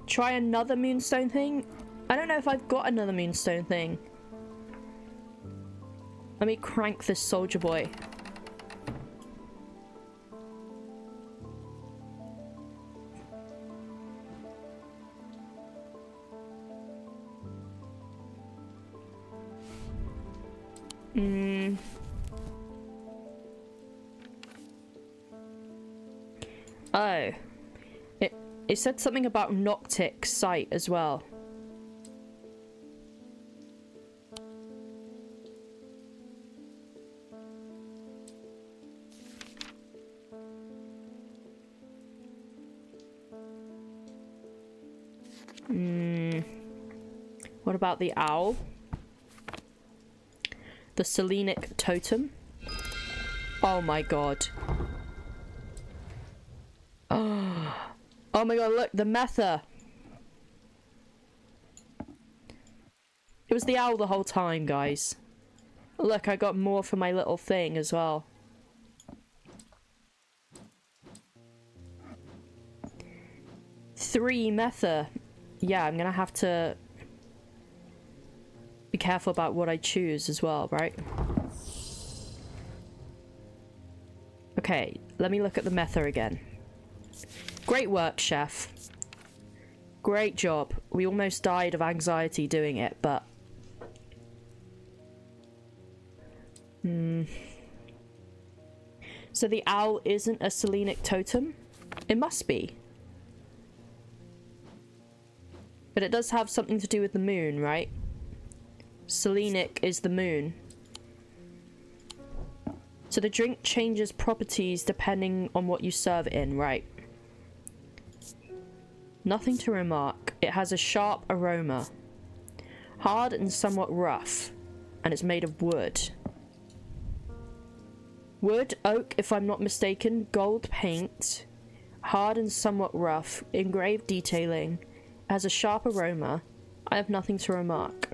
Try another moonstone thing? I don't know if I've got another moonstone thing. Let me crank this soldier boy. Oh. It said something about Noctic sight as well. What about the owl? The Selenic totem? Oh my god. Oh my god, look, the metha. It was the owl the whole time, guys. Look, I got more for my little thing as well. Three metha. Yeah, I'm gonna have to be careful about what I choose as well, right? Okay, let me look at the metha again. Great work, chef. Great job. We almost died of anxiety doing it, but... So the owl isn't a Selenic totem? It must be. But it does have something to do with the moon, right? Selenic is the moon. So the drink changes properties depending on what you serve it in, right? Nothing to remark. It has a sharp aroma. Hard and somewhat rough. And it's made of wood. Wood, oak, if I'm not mistaken, gold paint. Hard and somewhat rough. Engraved detailing. Has a sharp aroma. I have nothing to remark.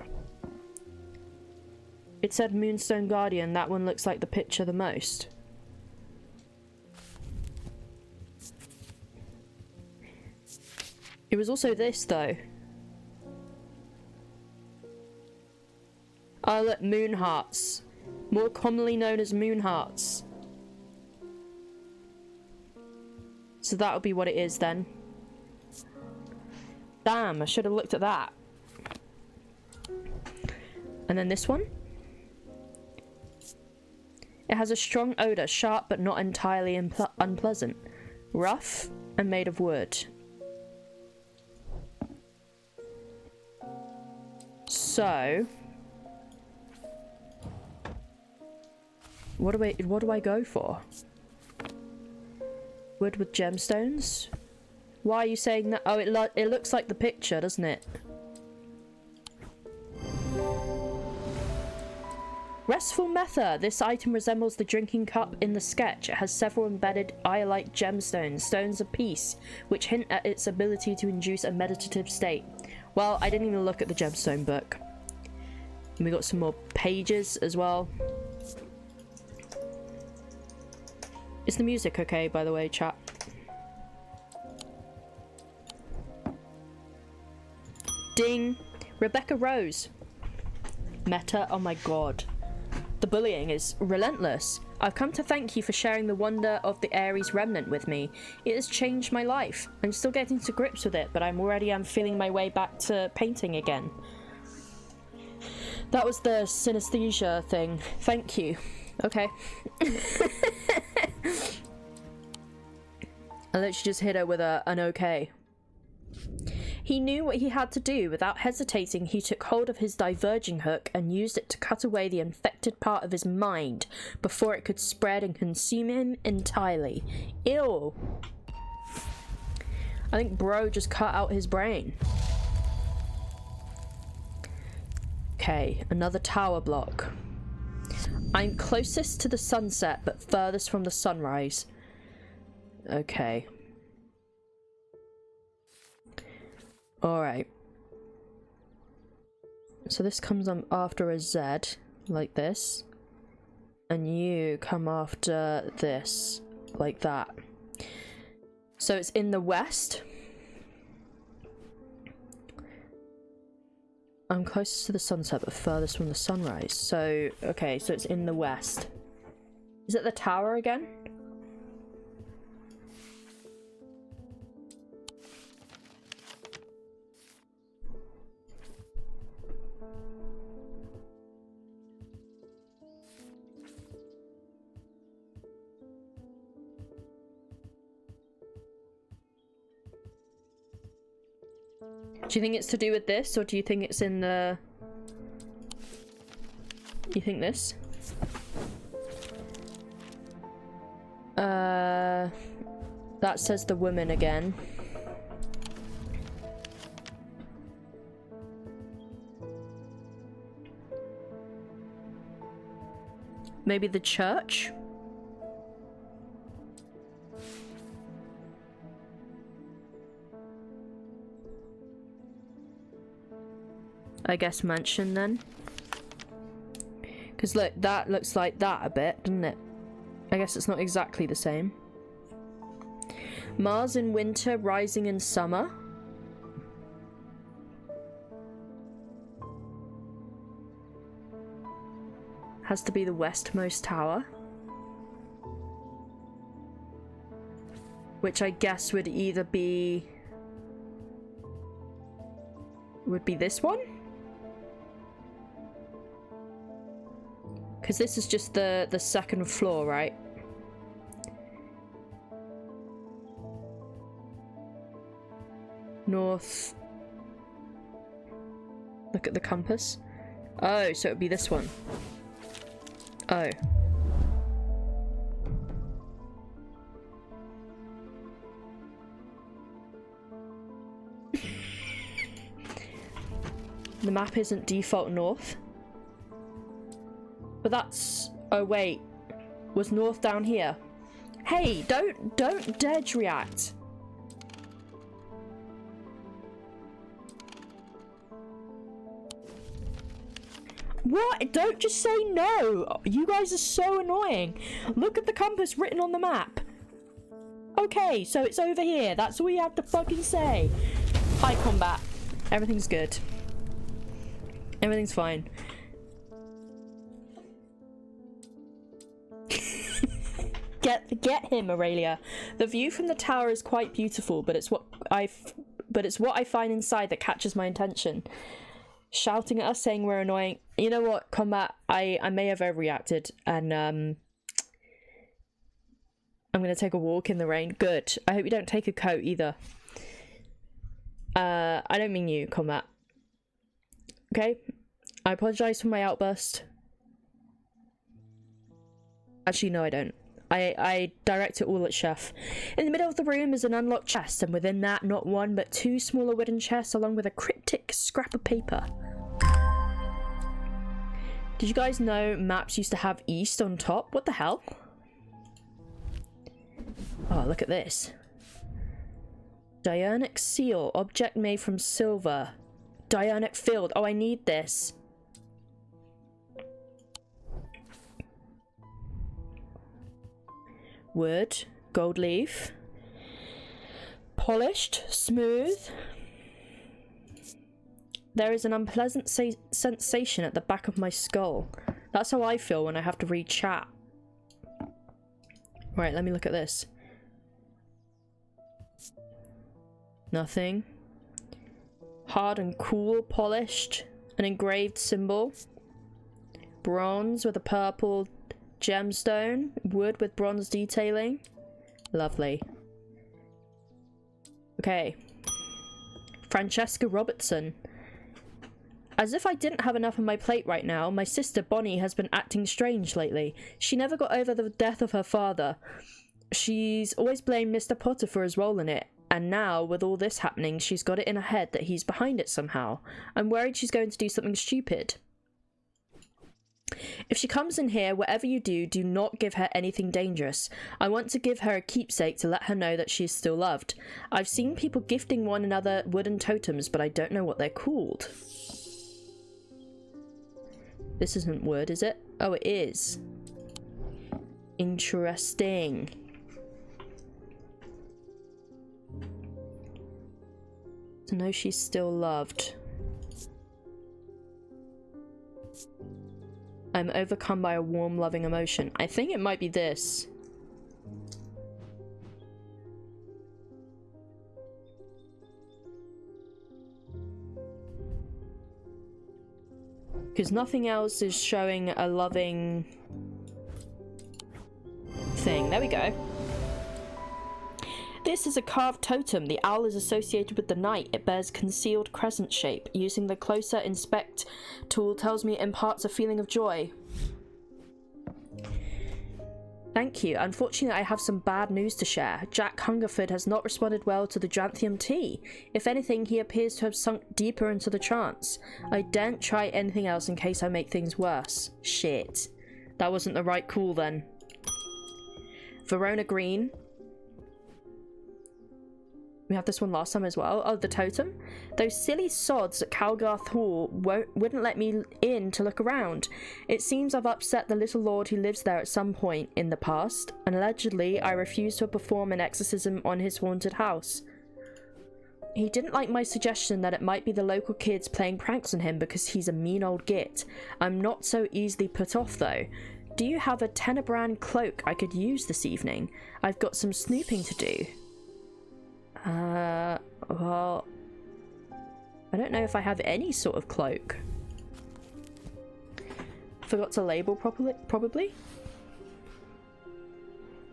It said Moonstone Guardian. That one looks like the picture the most. It was also this, though. Oh, look, moon hearts. More commonly known as moon hearts. So that'll be what it is then. Damn, I should have looked at that. And then this one. It has a strong odour, sharp but not entirely unpleasant. Rough and made of wood. So... What do I go for? Wood with gemstones? Why are you saying that? Oh, it looks like the picture, doesn't it? Restful Mether. This item resembles the drinking cup in the sketch. It has several embedded eye-like gemstones, stones of peace, which hint at its ability to induce a meditative state. Well, I didn't even look at the gemstone book. And we got some more pages as well. Is the music okay, by the way, chat? Ding! Rebecca Rose. Meta, oh my god. The bullying is relentless. I've come to thank you for sharing the wonder of the Aries remnant with me. It has changed my life. I'm still getting to grips with it, but I'm feeling my way back to painting again. That was the synesthesia thing. Thank you. Okay. I literally just hit her with an okay. He knew what he had to do. Without hesitating, he took hold of his diverging hook and used it to cut away the infected part of his mind before it could spread and consume him entirely. Ew. I think bro just cut out his brain. Okay, another tower block. I'm closest to the sunset, but furthest from the sunrise. Okay. Alright. So this comes after a Z, like this. And you come after this, like that. So it's in the west. I'm closest to the sunset, but furthest from the sunrise. So, okay, so it's in the west. Is it the tower again? Do you think it's to do with this, or do you think it's in the... You think this? That says the woman again. Maybe the church? I guess mansion then. Because look, that looks like that a bit, doesn't it? I guess it's not exactly the same. Mars in winter, rising in summer. Has to be the westmost tower. Which I guess would either be... Would be this one? Because this is just the second floor, right? North. Look at the compass. Oh, so it would be this one. Oh. The map isn't default north. But that's... Oh, wait. Was north down here? Hey, don't dodge react. What? Don't just say no. You guys are so annoying. Look at the compass written on the map. Okay, so it's over here. That's all you have to fucking say. Hi, combat. Everything's good. Everything's fine. Get him, Aurelia. The view from the tower is quite beautiful, but it's what I find inside that catches my attention. Shouting at us, saying we're annoying. You know what, combat? I may have overreacted, and I'm gonna take a walk in the rain. Good. I hope you don't take a coat either. I don't mean you, combat. Okay? I apologize for my outburst. Actually, no, I don't. I direct it all at Chef. In the middle of the room is an unlocked chest, and within that, not one but two smaller wooden chests along with a cryptic scrap of paper. Did you guys know maps used to have east on top? What the hell? Oh, look at this. Diurnic seal, object made from silver. Diurnic field. Oh, I need this. Wood, gold leaf, polished, smooth. There is an unpleasant sensation at the back of my skull. That's how I feel when I have to read chat. Right, let me look at this. Nothing. Hard and cool, polished, an engraved symbol. Bronze with a purple gemstone, wood with bronze detailing. Lovely. Okay. Francesca Robertson. As if I didn't have enough on my plate right now, my sister Bonnie has been acting strange lately. She never got over the death of her father. She's always blamed Mr. Potter for his role in it, and now, with all this happening, she's got it in her head that he's behind it somehow. I'm worried she's going to do something stupid. If she comes in here, whatever you do, do not give her anything dangerous. I want to give her a keepsake to let her know that she is still loved. I've seen people gifting one another wooden totems, but I don't know what they're called. This isn't wood, is it? Oh, it is. Interesting. To know she's still loved. I'm overcome by a warm, loving emotion. I think it might be this. Because nothing else is showing a loving thing. There we go. This is a carved totem. The owl is associated with the night. It bears concealed crescent shape. Using the closer inspect tool tells me it imparts a feeling of joy. Thank you. Unfortunately, I have some bad news to share. Jack Hungerford has not responded well to the Janthium tea. If anything, he appears to have sunk deeper into the trance. I daren't try anything else in case I make things worse. Shit. That wasn't the right call then. Verona Green. We had this one last time as well. Oh, the totem. Those silly sods at Calgarth Hall wouldn't let me in to look around. It seems I've upset the little lord who lives there at some point in the past, and allegedly I refused to perform an exorcism on his haunted house. He didn't like my suggestion that it might be the local kids playing pranks on him because he's a mean old git. I'm not so easily put off though. Do you have a Tenebrand cloak I could use this evening? I've got some snooping to do. Well, I don't know if I have any sort of cloak. Forgot to label properly, probably?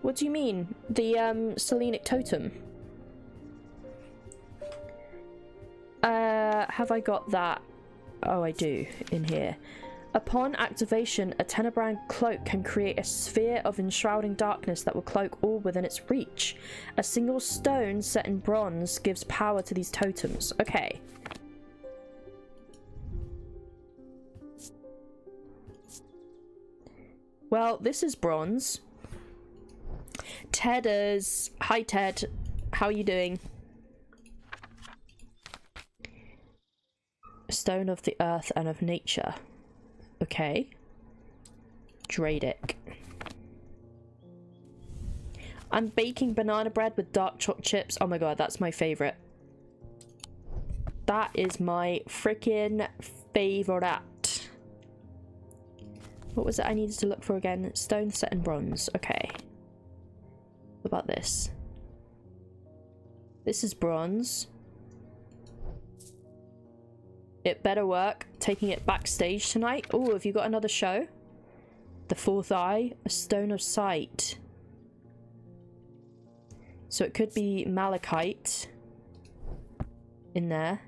What do you mean? The, Selenic totem? Have I got that? Oh, I do, in here. Upon activation, a Tenebrand cloak can create a sphere of enshrouding darkness that will cloak all within its reach. A single stone set in bronze gives power to these totems. Okay. Well, this is bronze. Tedders. Hi, Ted. How are you doing? Stone of the earth and of nature. Okay. Dradic. I'm baking banana bread with dark chocolate chips. Oh my god, that's my favorite. That is my freaking favorite. What was it I needed to look for again? Stone set in bronze. Okay. What about this? This is bronze. It better work. Taking it backstage tonight. Oh, have you got another show? The fourth eye. A stone of sight. So it could be malachite in there.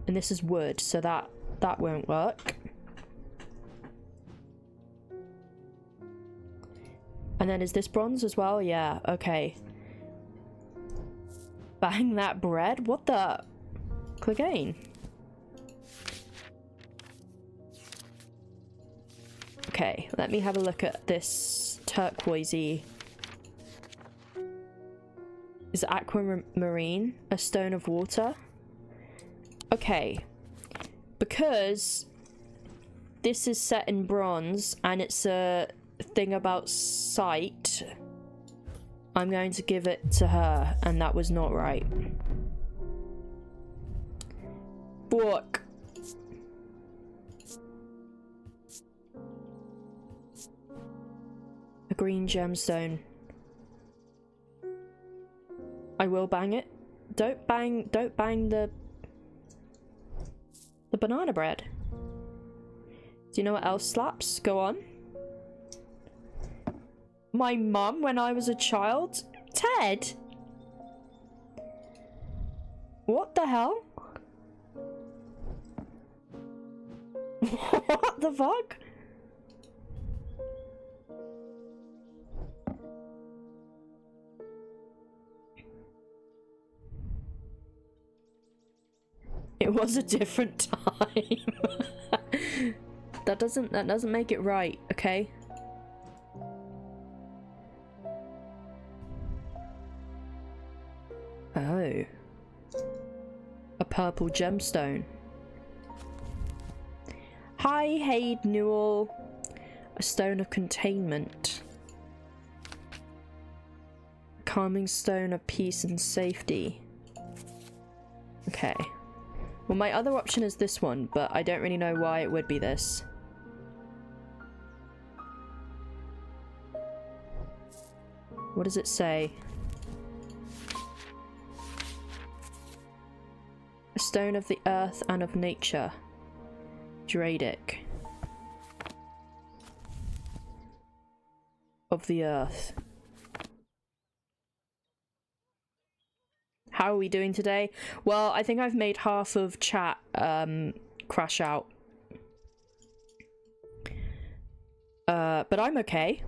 And this is wood, so that won't work. And then is this bronze as well? Yeah, okay. Bang that bread? What the? Clegane. Okay, let me have a look at this turquoisey. Is aquamarine a stone of water? Okay, because this is set in bronze and it's a thing about sight, I'm going to give it to her, and that was not right. Fuck. A green gemstone. I will bang it. Don't bang the banana bread. Do you know what else slaps? Go on. My mum when I was a child? Ted? What the hell? What the fuck? It was a different time. That doesn't make it right, okay? Oh. A purple gemstone. Hi, Haid Newell. A stone of containment. Calming stone of peace and safety. Okay. Well, my other option is this one, but I don't really know why it would be this. What does it say? A stone of the earth and of nature. Dradic. Of the earth. How are we doing today? Well, I think I've made half of chat crash out. But I'm okay.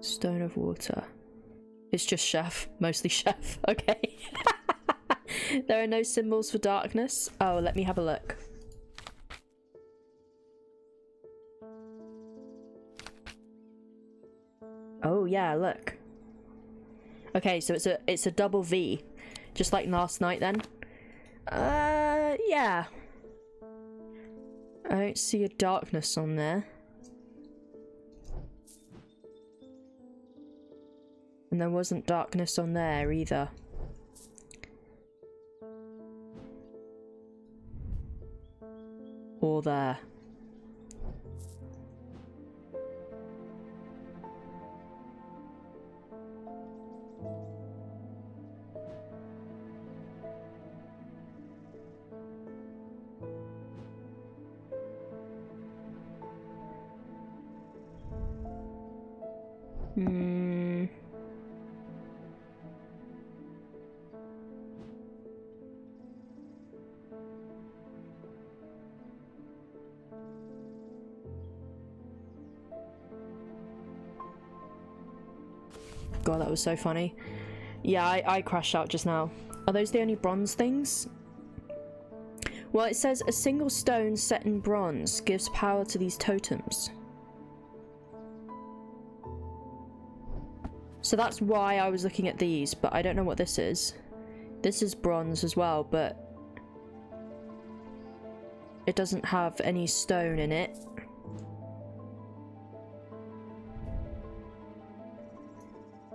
Stone of water. It's just chef. Mostly chef. Okay. There are no symbols for darkness. Oh, let me have a look. Oh yeah, look. Okay, so it's a double V, just like last night then. Yeah. I don't see a darkness on there. And there wasn't darkness on there either. Or there. God, that was so funny. Yeah, I crashed out just now. Are those the only bronze things? Well, it says a single stone set in bronze gives power to these totems. So that's why I was looking at these, but I don't know what this is. This is bronze as well, but it doesn't have any stone in it.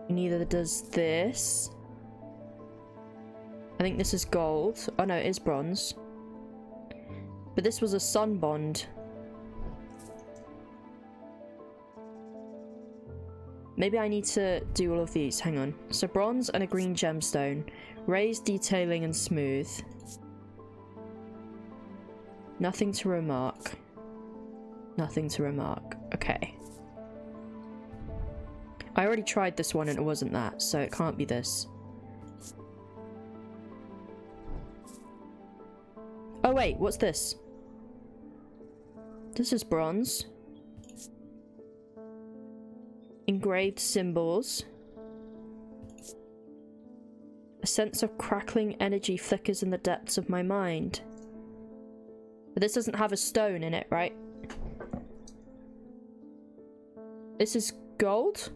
Neither does this. I think this is gold. Oh no, it is bronze. But this was a sun bond. Maybe I need to do all of these. Hang on. So bronze and a green gemstone. Raised, detailing, and smooth. Nothing to remark. Nothing to remark. Okay. I already tried this one and it wasn't that, so it can't be this. Oh wait, what's this? This is bronze. Engraved symbols. A sense of crackling energy flickers in the depths of my mind. But this doesn't have a stone in it, right? This is gold?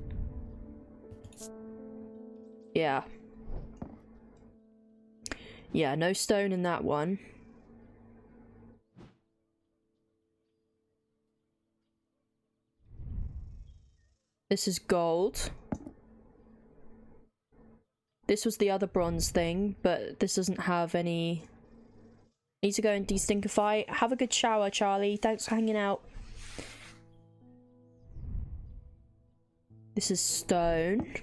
Yeah. Yeah, no stone in that one. This is gold. This was the other bronze thing, but this doesn't have any... Need to go and destinkify. Have a good shower, Charlie. Thanks for hanging out. This is stone.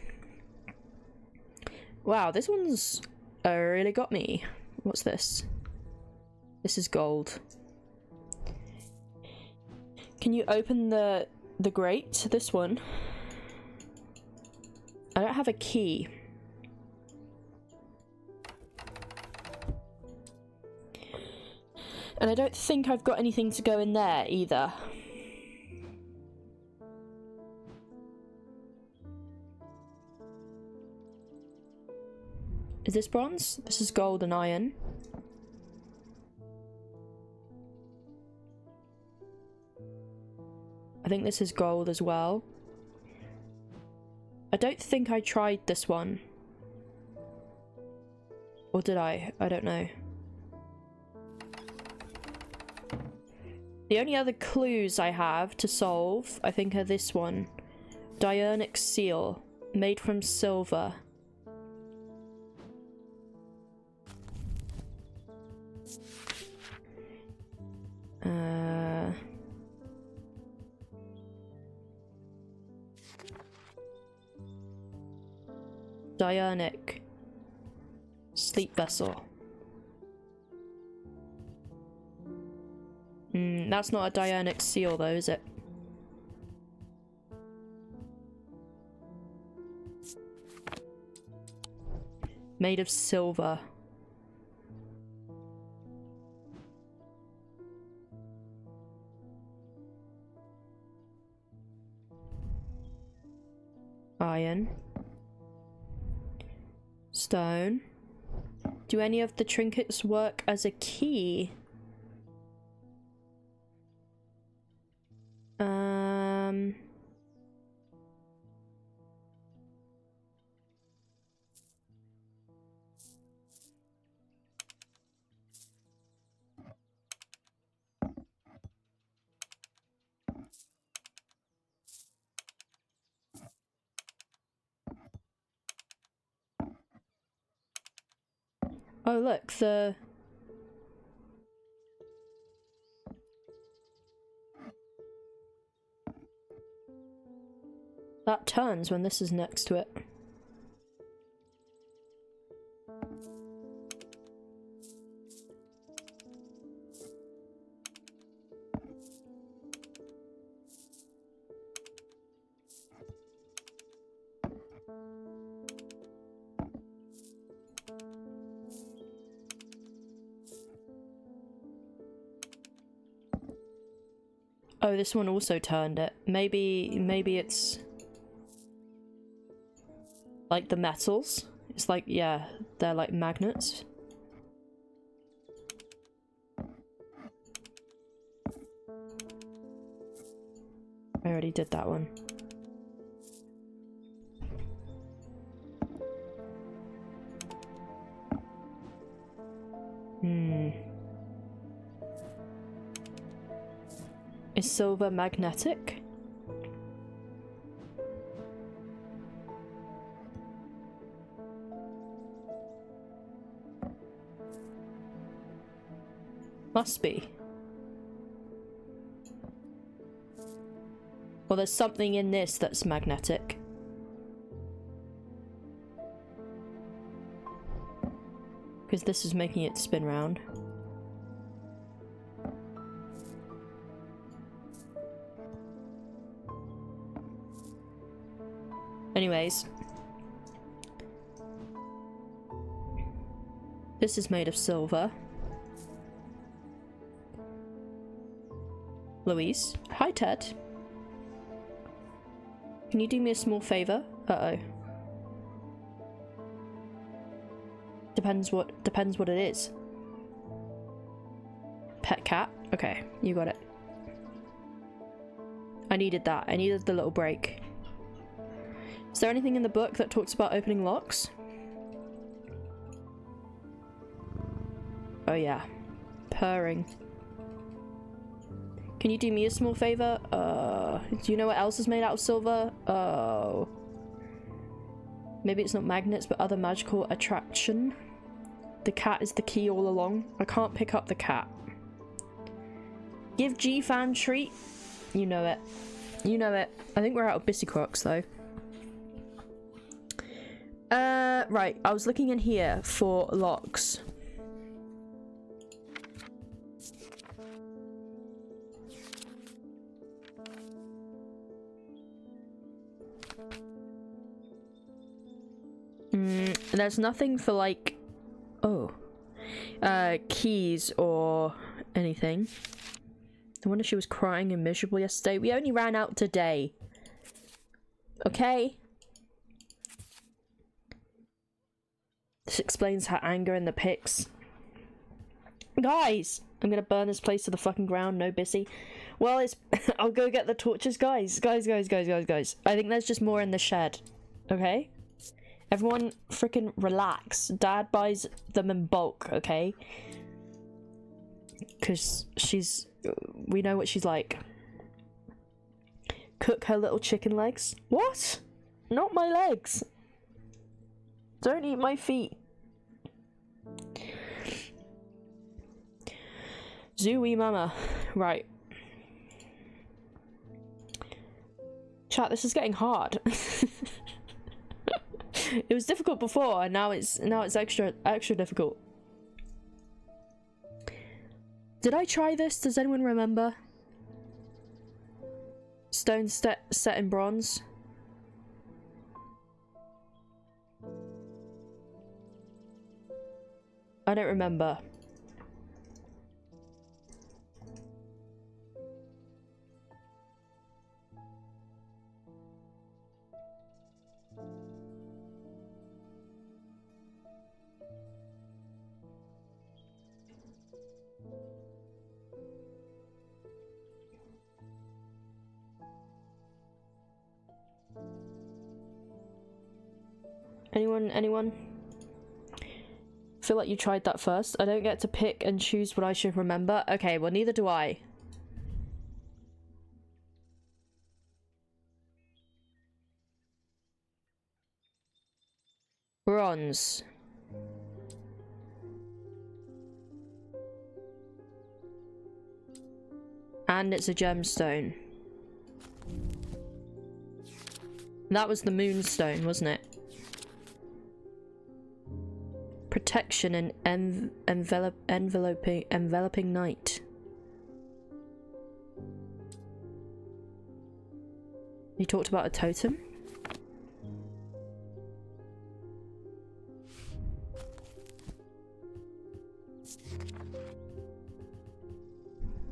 Wow, this one's really got me. What's this? This is gold. Can you open the grate? This one. I don't have a key. And I don't think I've got anything to go in there either. Is this bronze? This is gold and iron. I think this is gold as well. I don't think I tried this one. Or did I? I don't know. The only other clues I have to solve, I think, are this one. Diurnic seal, made from silver. Diurnic sleep vessel. That's not a diurnic seal though, is it? Made of silver. Iron. Stone. Do any of the trinkets work as a key? Oh look, that turns when this is next to it. Oh, this one also turned it. Maybe it's like the metals. It's like, yeah, they're like magnets. I already did that one. Is silver magnetic? Must be. Well, there's something in this that's magnetic. Because this is making it spin round. Anyways. This is made of silver. Louise. Hi, Ted. Can you do me a small favor? Uh-oh. Depends what it is. Pet cat? Okay, you got it. I needed that. I needed the little break. Is there anything in the book that talks about opening locks? Oh yeah. Purring. Can you do me a small favor? Do you know what else is made out of silver? Oh. Maybe it's not magnets, but other magical attraction. The cat is the key all along. I can't pick up the cat. Give G-Fan treat. You know it. You know it. I think we're out of Bissy Crocs though. Right. I was looking in here for locks. There's nothing for like, keys or anything. I wonder if she was crying and miserable yesterday. We only ran out today. Okay? This explains her anger in the pics. Guys! I'm gonna burn this place to the fucking ground, no Bissy. Well, it's... I'll go get the torches, guys. Guys. I think there's just more in the shed. Okay? Everyone freaking relax. Dad buys them in bulk, okay? Because she's... We know what she's like. Cook her little chicken legs. What? Not my legs. Don't eat my feet. Zooey mama. Right. Chat, this is getting hard. It was difficult before, and now it's extra difficult. Did I try this? Does anyone remember? Stone set in bronze. I don't remember. Anyone? Feel like you tried that first. I don't get to pick and choose what I should remember. Okay, well, neither do I. Bronze. And it's a gemstone. That was the moonstone, wasn't it? Protection and enveloping night. You talked about a totem?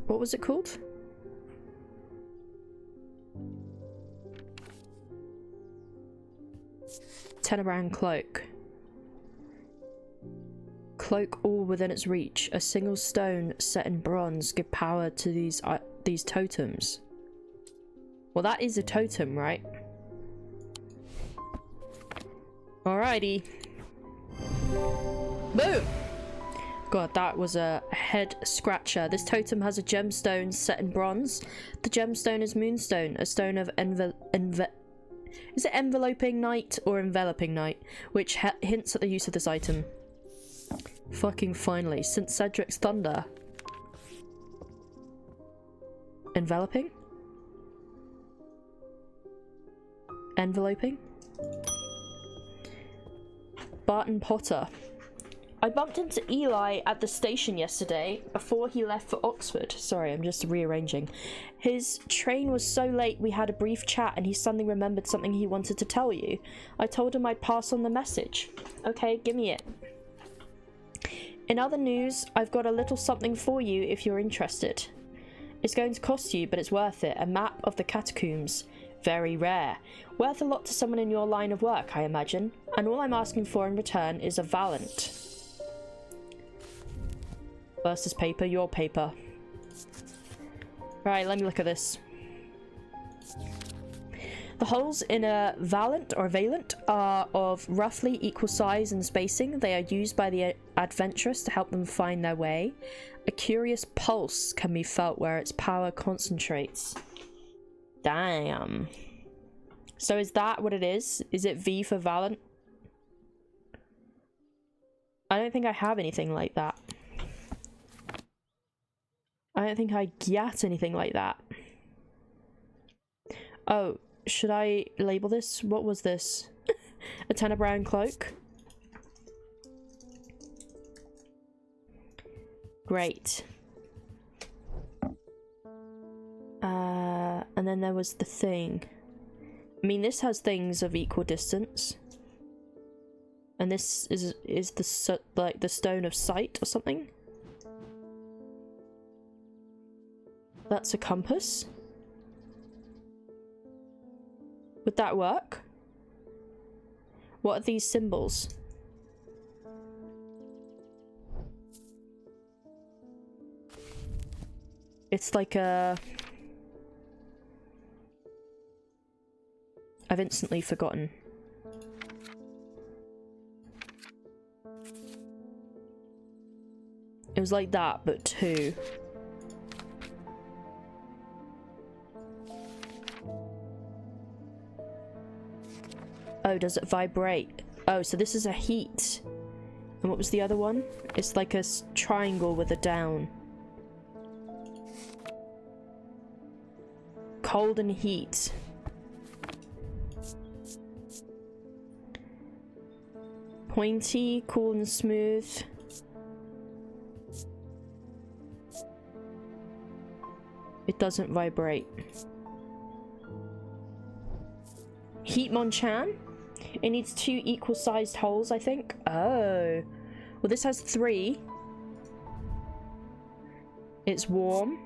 What was it called? Tenebrand cloak. Cloak all within its reach. A single stone set in bronze give power to these totems. Well, that is a totem, right? Alrighty. Boom! God, that was a head scratcher. This totem has a gemstone set in bronze. The gemstone is Moonstone, a stone of is it enveloping night or enveloping night? Which hints at the use of this item. Fucking finally. St. Cedric's Thunder. Enveloping? Enveloping? Barton Potter. I bumped into Eli at the station yesterday before he left for Oxford. Sorry, I'm just rearranging. His train was so late we had a brief chat and he suddenly remembered something he wanted to tell you. I told him I'd pass on the message. Okay, give me it. In other news, I've got a little something for you if you're interested. It's going to cost you, but it's worth it. A map of the catacombs. Very rare. Worth a lot to someone in your line of work, I imagine. And all I'm asking for in return is a Valant. Versus paper, your paper. Right, let me look at this. The holes in a Valant or Valant are of roughly equal size and spacing. They are used by the adventurous to help them find their way. A curious pulse can be felt where its power concentrates. Damn. So is that what it is? Is it V for Valant? I don't think I have anything like that. I don't think I get anything like that. Oh, should I label this? What was this? A Tenebrae cloak? Great. And then there was the thing. I mean, this has things of equal distance. And this is the like the stone of sight or something? That's a compass? Would that work? What are these symbols? It's like a... I've instantly forgotten. It was like that, but two. Oh, does it vibrate? Oh, so this is a heat. And what was the other one? It's like a triangle with a down. Cold and heat. Pointy, cool and smooth. It doesn't vibrate. Heatmonchan? It needs 2 equal-sized holes, I think. Oh. Well, this has 3. It's warm.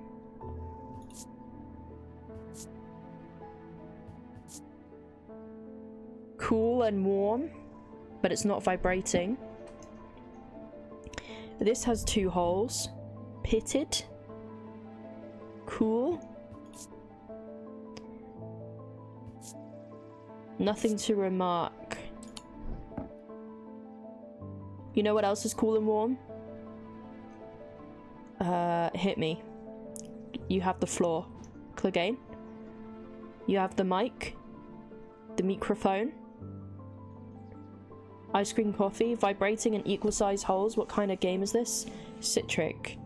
Cool and warm, but it's not vibrating. This has 2 holes. Pitted. Cool. Nothing to remark. You know what else is cool and warm? Hit me. You have the floor. Click again. You have the mic. The microphone. Ice cream coffee. Vibrating in equal size holes. What kind of game is this? Citric.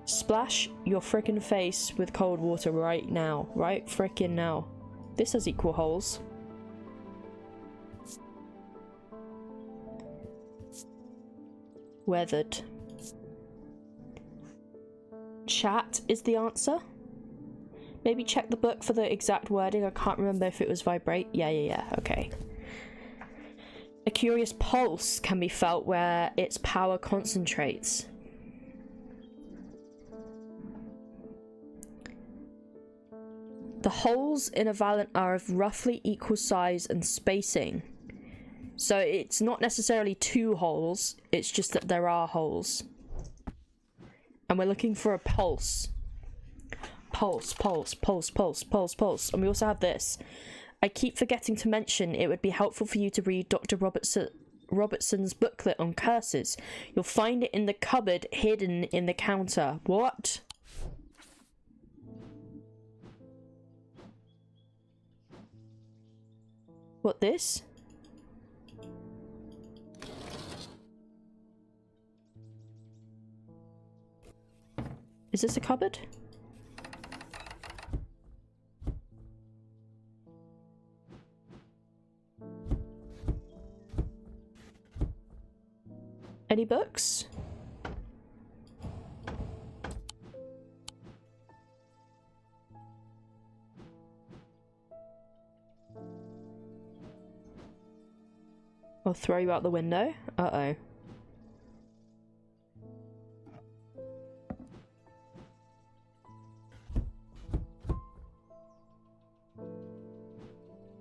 Splash your frickin' face with cold water right now. Right frickin' now. This has equal holes. Weathered. Chat is the answer. Maybe check the book for the exact wording. I can't remember if it was vibrate. Yeah, okay. A curious pulse can be felt where its power concentrates. The holes in a Valant are of roughly equal size and spacing. So it's not necessarily 2 holes, it's just that there are holes. And we're looking for a pulse. Pulse, pulse, pulse, pulse, pulse, pulse. And we also have this. I keep forgetting to mention it would be helpful for you to read Dr. Robertson's booklet on curses. You'll find it in the cupboard hidden in the counter. What? What, this? Is this a cupboard? Any books? I'll throw you out the window. Uh-oh.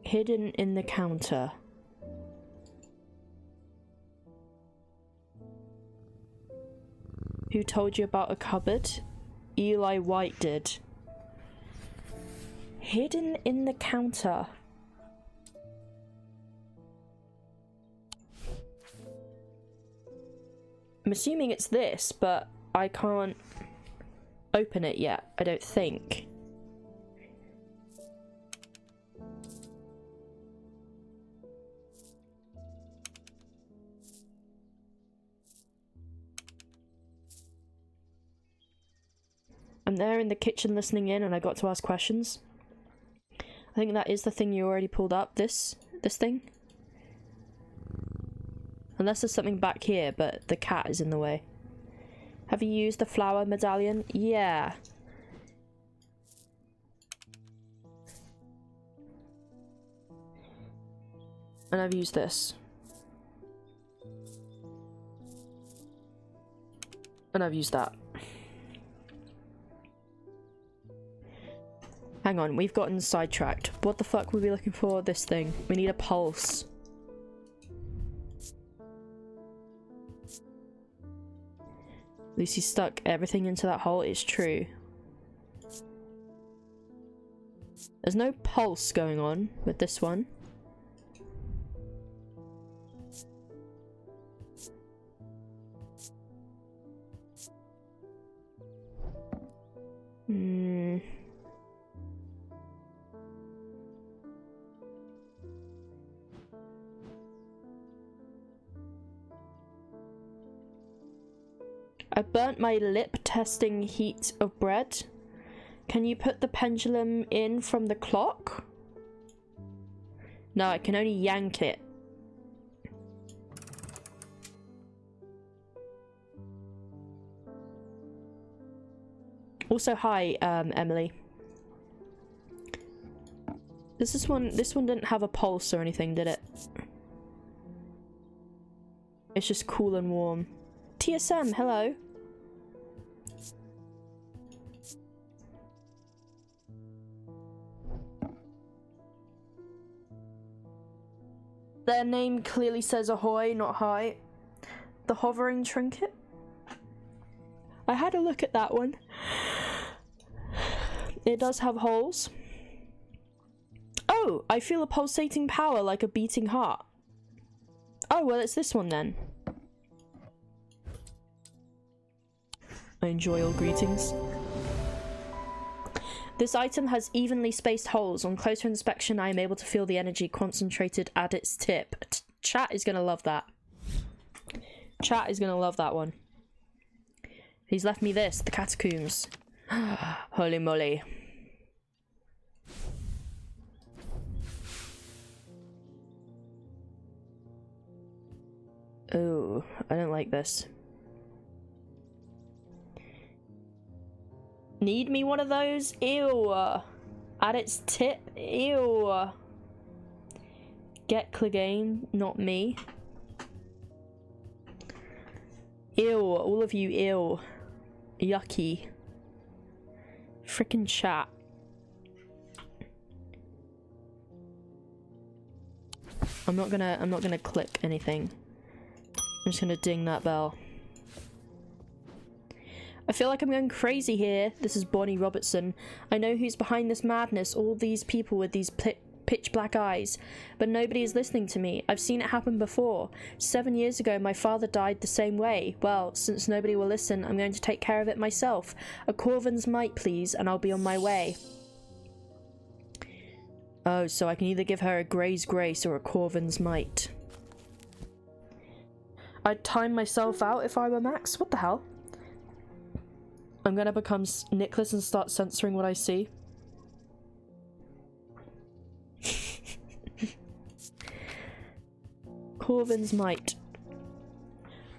Hidden in the counter. Who told you about a cupboard? Eli White did. Hidden in the counter. I'm assuming it's this, but I can't open it yet, I don't think. I'm there in the kitchen listening in and I got to ask questions. I think that is the thing you already pulled up, this thing. Unless there's something back here, but the cat is in the way. Have you used the flower medallion? Yeah. And I've used this. And I've used that. Hang on, we've gotten sidetracked. What the fuck were we looking for? This thing. We need a pulse. Lucy stuck everything into that hole. It's true. There's no pulse going on with this one. I burnt my lip testing heat of bread. Can you put the pendulum in from the clock? No, I can only yank it. Also, hi, Emily. This one didn't have a pulse or anything, did it? It's just cool and warm. TSM, hello. Their name clearly says ahoy, not hi. The hovering trinket? I had a look at that one. It does have holes. Oh, I feel a pulsating power like a beating heart. Oh, well, it's this one then. I enjoy all greetings. This item has evenly spaced holes. On closer inspection, I am able to feel the energy concentrated at its tip. Chat is gonna love that. Chat is gonna love that one. He's left me this, the catacombs. Holy moly. Oh, I don't like this. Need me one of those? Ew. At its tip? Ew. Get Clegane, not me. Ew, all of you, ew. Yucky. Frickin' chat. I'm not gonna click anything. I'm just gonna ding that bell. I feel like I'm going crazy here. This is Bonnie Robertson. I know who's behind this madness. All these people with these pitch black eyes. But nobody is listening to me. I've seen it happen before. 7 years ago, my father died the same way. Well, since nobody will listen, I'm going to take care of it myself. A Corvin's might, please, and I'll be on my way. Oh, so I can either give her a Grey's Grace or a Corvin's might. I'd time myself out if I were Max. What the hell? I'm gonna become Nicholas and start censoring what I see. Corvin's might.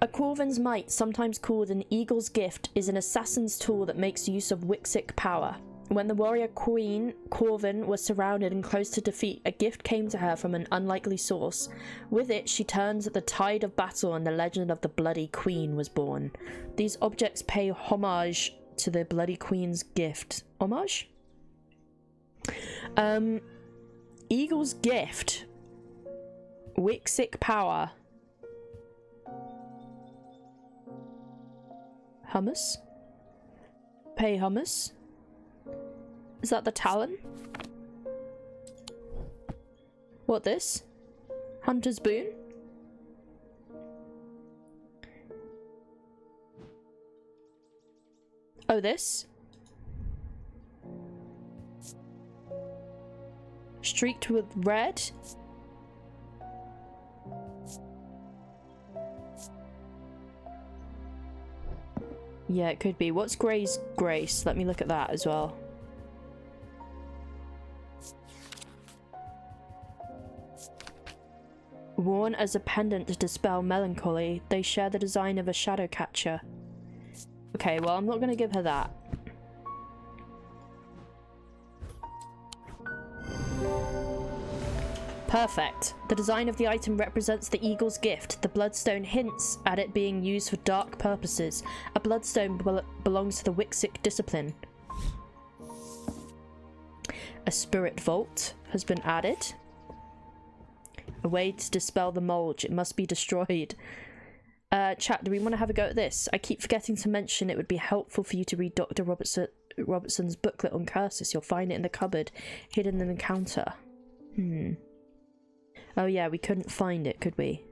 A Corvin's might, sometimes called an eagle's gift, is an assassin's tool that makes use of Wixic power. When the warrior queen, Corvin, was surrounded and close to defeat, a gift came to her from an unlikely source. With it, she turned the tide of battle and the legend of the Bloody Queen was born. These objects pay homage to the Bloody Queen's gift. Homage? Eagle's gift. Wixic power. Hummus? Pay hummus? Is that the Talon? What, this? Hunter's Boon? Oh, this? Streaked with red? Yeah, it could be. What's Grey's Grace? Let me look at that as well. Worn as a pendant to dispel melancholy, they share the design of a shadow catcher. Okay, well, I'm not going to give her that. Perfect. The design of the item represents the eagle's gift. The bloodstone hints at it being used for dark purposes. A bloodstone belongs to the Wixic discipline. A spirit vault has been added. A way to dispel the mulch. It must be destroyed. Chat, do we want to have a go at this? I keep forgetting to mention it would be helpful for you to read Dr. Robertson's booklet on curses. You'll find it in the cupboard, hidden in the counter. Oh yeah, we couldn't find it, could we?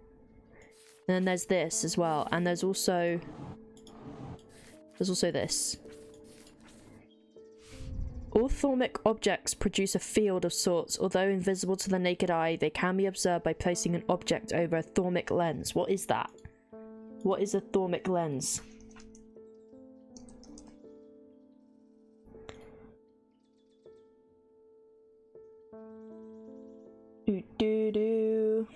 And then there's this as well, and there's also this. All thaumic objects produce a field of sorts. Although invisible to the naked eye, they can be observed by placing an object over a thaumic lens. What is that? What is a thaumic lens? Doo-doo-doo.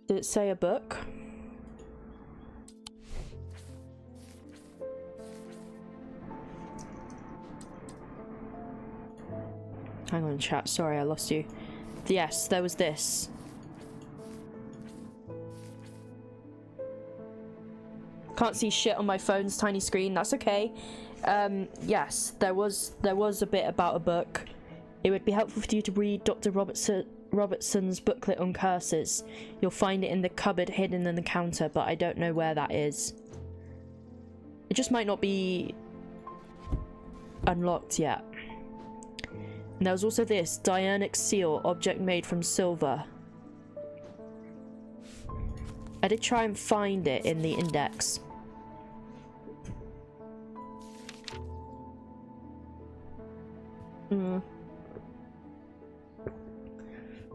Did it say a book? Hang on, chat. Sorry, I lost you. Yes, there was this. Can't see shit on my phone's tiny screen. That's okay. Yes, there was a bit about a book. It would be helpful for you to read Dr. Robertson's booklet on curses. You'll find it in the cupboard hidden in the counter, but I don't know where that is. It just might not be unlocked yet. And there was also this Diurnic seal, object made from silver. I did try and find it in the index.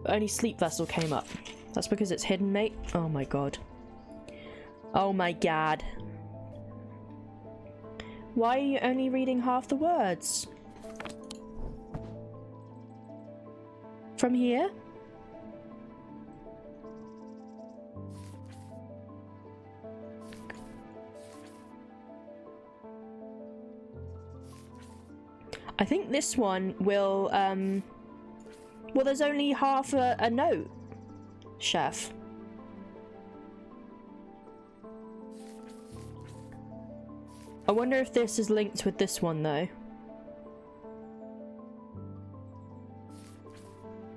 Only sleep vessel came up. That's because it's hidden, mate. Oh my god. Oh my god. Why are you only reading half the words? From here? I think this one will, well, there's only half a note, Chef. I wonder if this is linked with this one, though.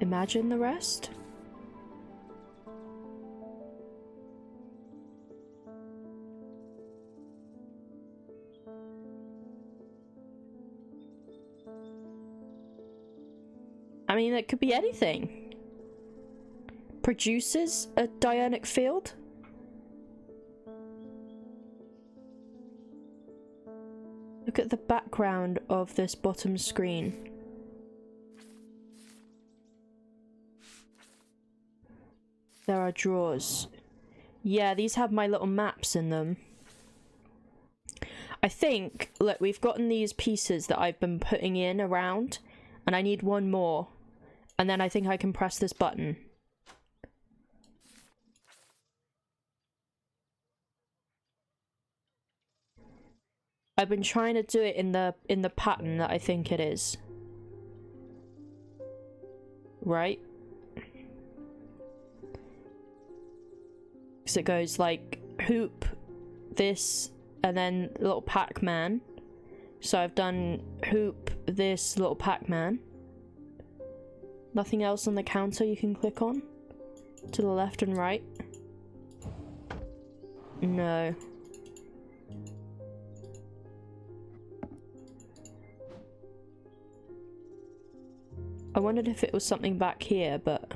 Imagine the rest? I mean, it could be anything. Produces a diurnal field? Look at the background of this bottom screen. There are drawers. Yeah, these have my little maps in them. I think, look, we've gotten these pieces that I've been putting in around, and I need one more. And then I think I can press this button. I've been trying to do it in the pattern that I think it is. Right? Because it goes like hoop, this, and then little Pac-Man. So I've done hoop, this, little Pac-Man. Nothing else on the counter you can click on? To the left and right? No. I wondered if it was something back here, but...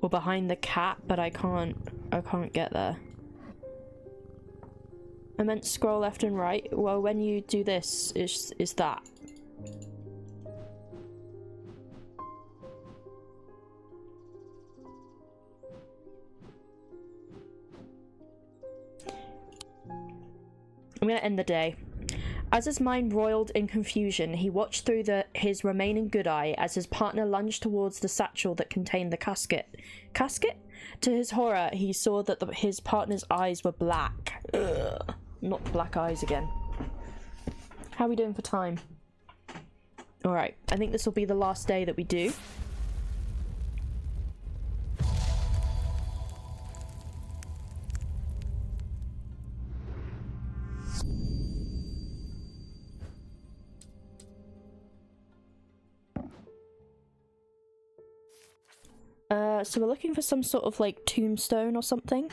or behind the cat, but I can't get there. I meant scroll left and right. Well, when you do this, is that. I'm gonna end the day. As his mind roiled in confusion, he watched through his remaining good eye as his partner lunged towards the satchel that contained the casket. Casket? To his horror, he saw that his partner's eyes were black. Ugh. Not black eyes again. How are we doing for time? Alright, I think this will be the last day that we do. So we're looking for some sort of like tombstone or something.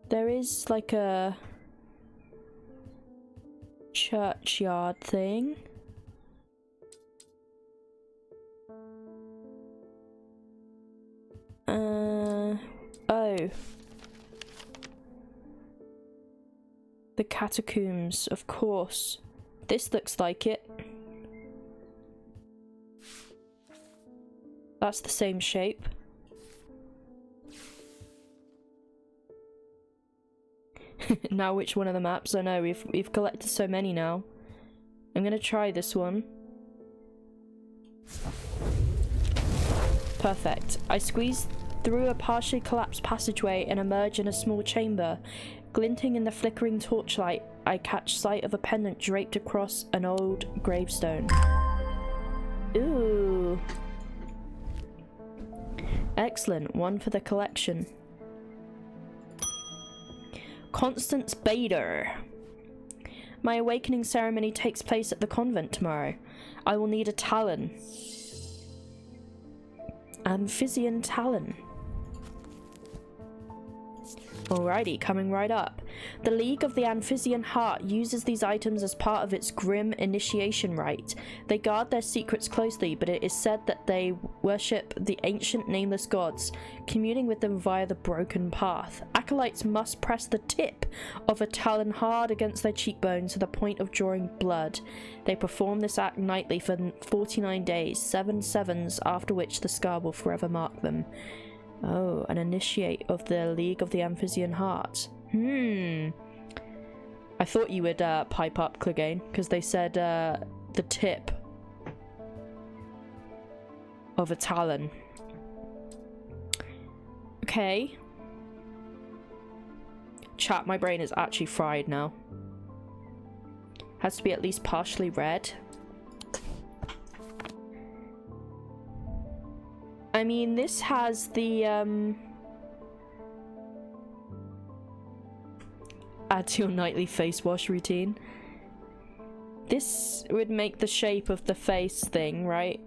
There is like a churchyard thing. Oh. The catacombs, of course. This looks like it. That's the same shape. Now which one of the maps? I know, we've collected so many now. I'm gonna try this one. Perfect. I squeeze through a partially collapsed passageway and emerge in a small chamber. Glinting in the flickering torchlight, I catch sight of a pendant draped across an old gravestone. Ooh. Excellent, one for the collection. Constance Bader. My awakening ceremony takes place at the convent tomorrow. I will need a talon. Amphibian talon. Alrighty, coming right up. The League of the Amphibian Heart uses these items as part of its grim initiation rite. They guard their secrets closely, but it is said that they worship the ancient nameless gods, communing with them via the broken path. Acolytes must press the tip of a talon hard against their cheekbone to the point of drawing blood. They perform this act nightly for 49 days, 7 sevens, after which the scar will forever mark them. Oh, an initiate of the League of the Amphibian Heart. I thought you would pipe up, Clegane, because they said the tip of a talon. Okay. Chat, my brain is actually fried now. Has to be at least partially red. I mean, this has the, add to your nightly face wash routine. This would make the shape of the face thing, right?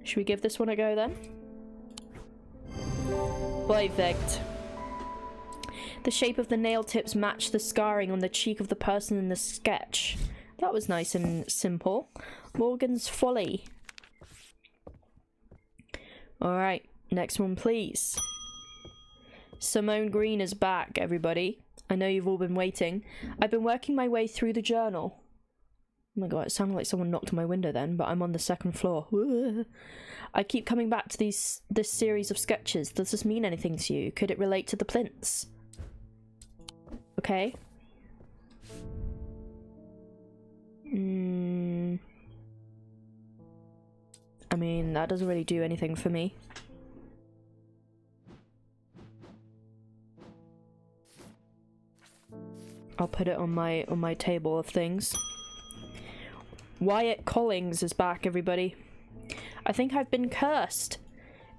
Should we give this one a go then? Perfect. The shape of the nail tips matched the scarring on the cheek of the person in the sketch. That was nice and simple. Morgan's Folly. Alright, next one please. Simone Green is back, everybody. I know you've all been waiting. I've been working my way through the journal. Oh my god, it sounded like someone knocked on my window then, but I'm on the second floor. I keep coming back to this series of sketches. Does this mean anything to you? Could it relate to the plinths? Okay. I mean, that doesn't really do anything for me. I'll put it on my table of things. Wyatt Collings is back, everybody. I think I've been cursed.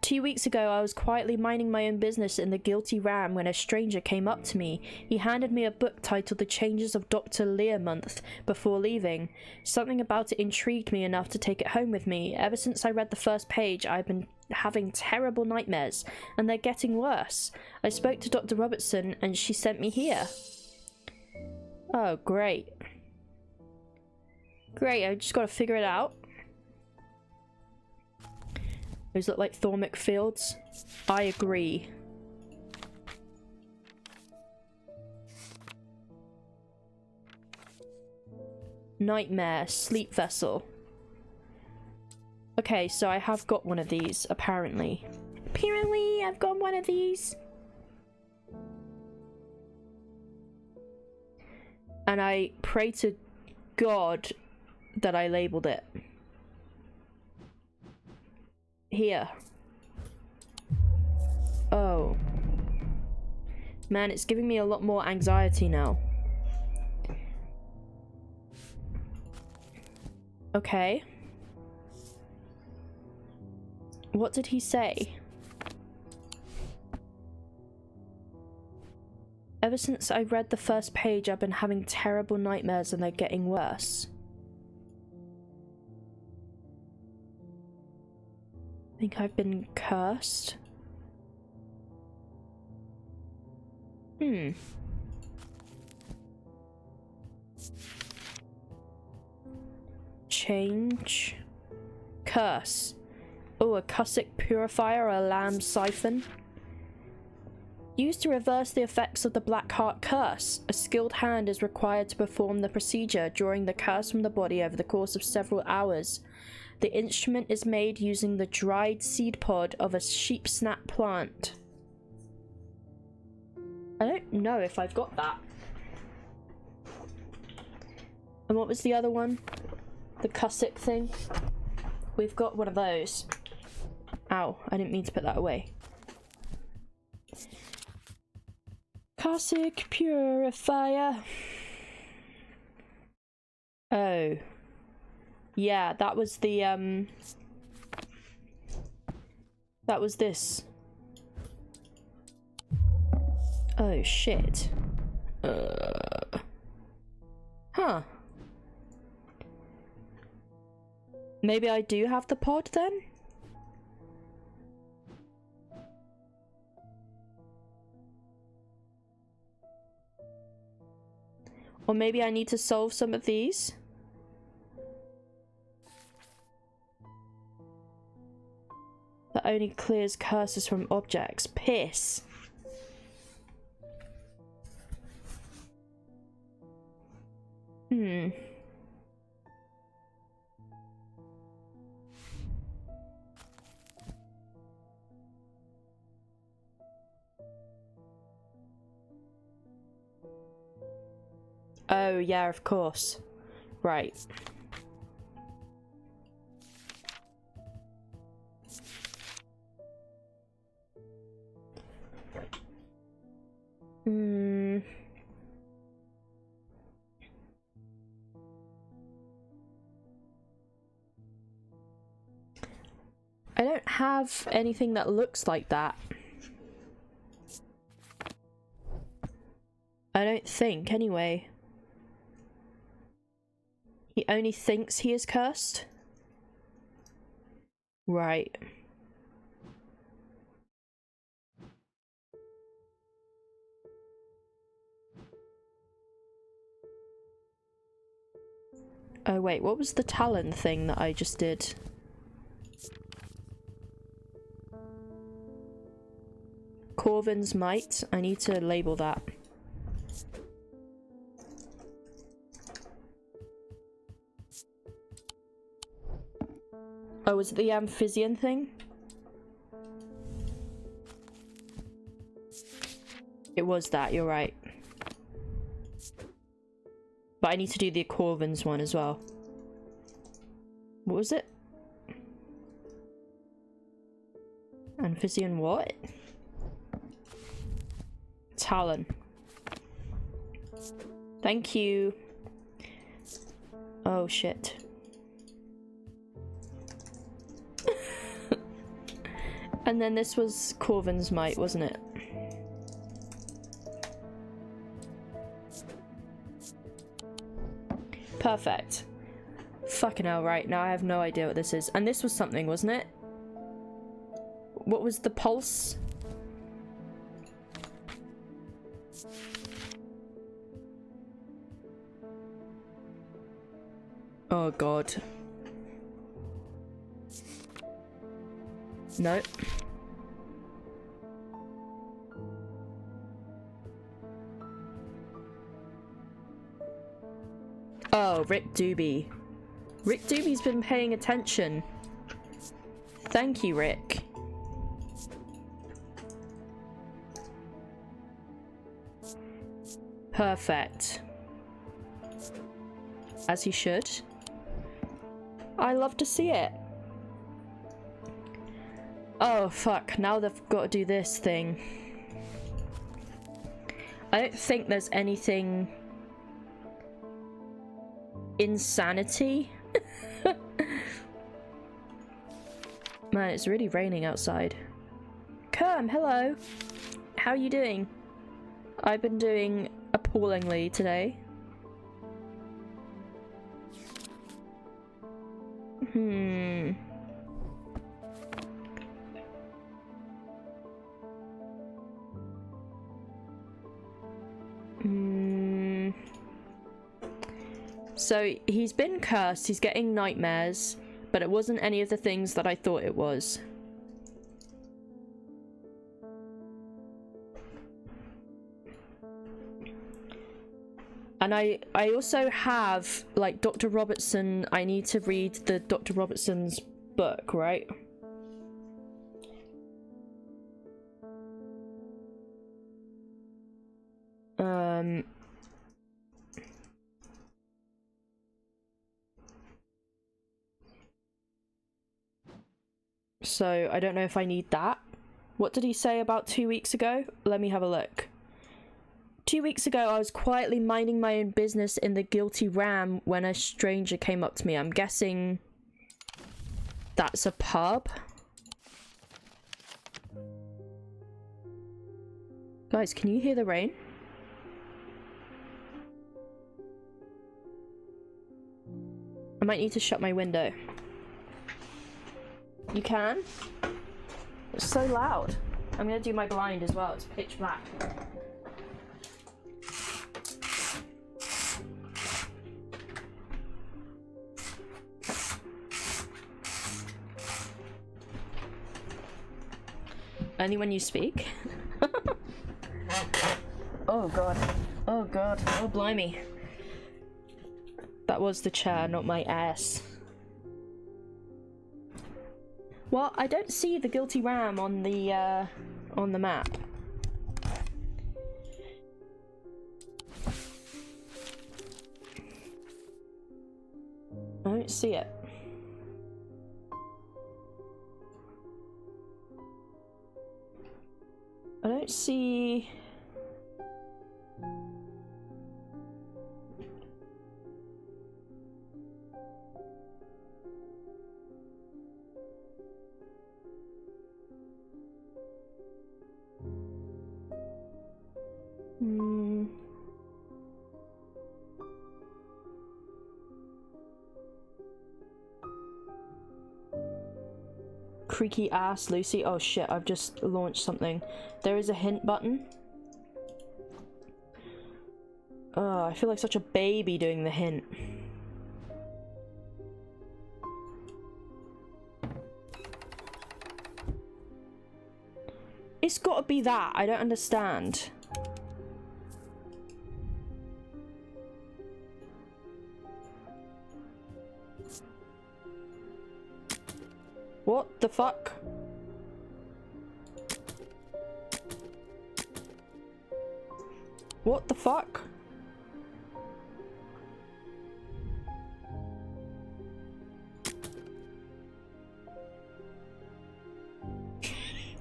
2 weeks ago, I was quietly minding my own business in the Guilty Ram when a stranger came up to me. He handed me a book titled The Changes of Dr. Learmonth before leaving. Something about it intrigued me enough to take it home with me. Ever since I read the first page, I've been having terrible nightmares, and they're getting worse. I spoke to Dr. Robertson, and she sent me here. Oh, great. Great, I just gotta figure it out. Those look like Thormic fields. I agree. Nightmare, sleep vessel. Okay, so I have got one of these, apparently. Apparently, I've got one of these. And I pray to God that I labeled it. Here. Oh. Man, it's giving me a lot more anxiety now. Okay. What did he say? Ever since I read the first page, I've been having terrible nightmares and they're getting worse. I think I've been cursed. Change. Curse. Oh, a Cussick purifier or a lamb siphon. Used to reverse the effects of the Black Heart curse. A skilled hand is required to perform the procedure, drawing the curse from the body over the course of several hours. The instrument is made using the dried seed pod of a sheep snap plant. I don't know if I've got that. And what was the other one? The Cussick thing? We've got one of those. Ow, I didn't mean to put that away. Cussick purifier. Oh. Yeah, that was the, that was this. Oh, shit. Huh. Maybe I do have the pod, then? Or maybe I need to solve some of these? That only clears curses from objects. Piss. Oh, yeah, of course. Right. don't have anything that looks like that. I don't think, anyway. He only thinks he is cursed? Right. Oh wait, what was the talon thing that I just did? Corvin's Might. I need to label that. Oh, was it the Amphibian thing? It was that, you're right. But I need to do the Corvin's one as well. What was it? Amphibian what? Talon. Thank you. Oh shit. And then this was Corvin's Might, wasn't it? Perfect. Fucking hell, right, now I have no idea what this is. And this was something, wasn't it? What was the pulse? Oh god. No. Oh, Rick Doobie. Rick Doobie's been paying attention. Thank you, Rick. Perfect. As he should. I love to see it. Oh, fuck. Now they've got to do this thing. I don't think there's anything... insanity? Man, it's really raining outside. Kerm, hello! How are you doing? I've been doing appallingly today. So he's been cursed, he's getting nightmares, but it wasn't any of the things that I thought it was. And I also have, like, Dr. Robertson, I need to read the Dr. Robertson's book, right? So I don't know if I need that. What did he say about 2 weeks ago? Let me have a look. 2 weeks ago, I was quietly minding my own business in the Guilty Ram when a stranger came up to me. I'm guessing that's a pub. Guys, can you hear the rain? I might need to shut my window. You can? It's so loud. I'm gonna do my blind as well. It's pitch black. Only when you speak? Oh god. Oh god. Oh blimey. That was the chair, not my ass. Well, I don't see the Guilty Ram on the map. I don't see it. I don't see... creaky ass Lucy. Oh shit, I've just launched something. There is a hint button. Oh, I feel like such a baby doing the hint. It's gotta be that. I don't understand. What the fuck? What the fuck?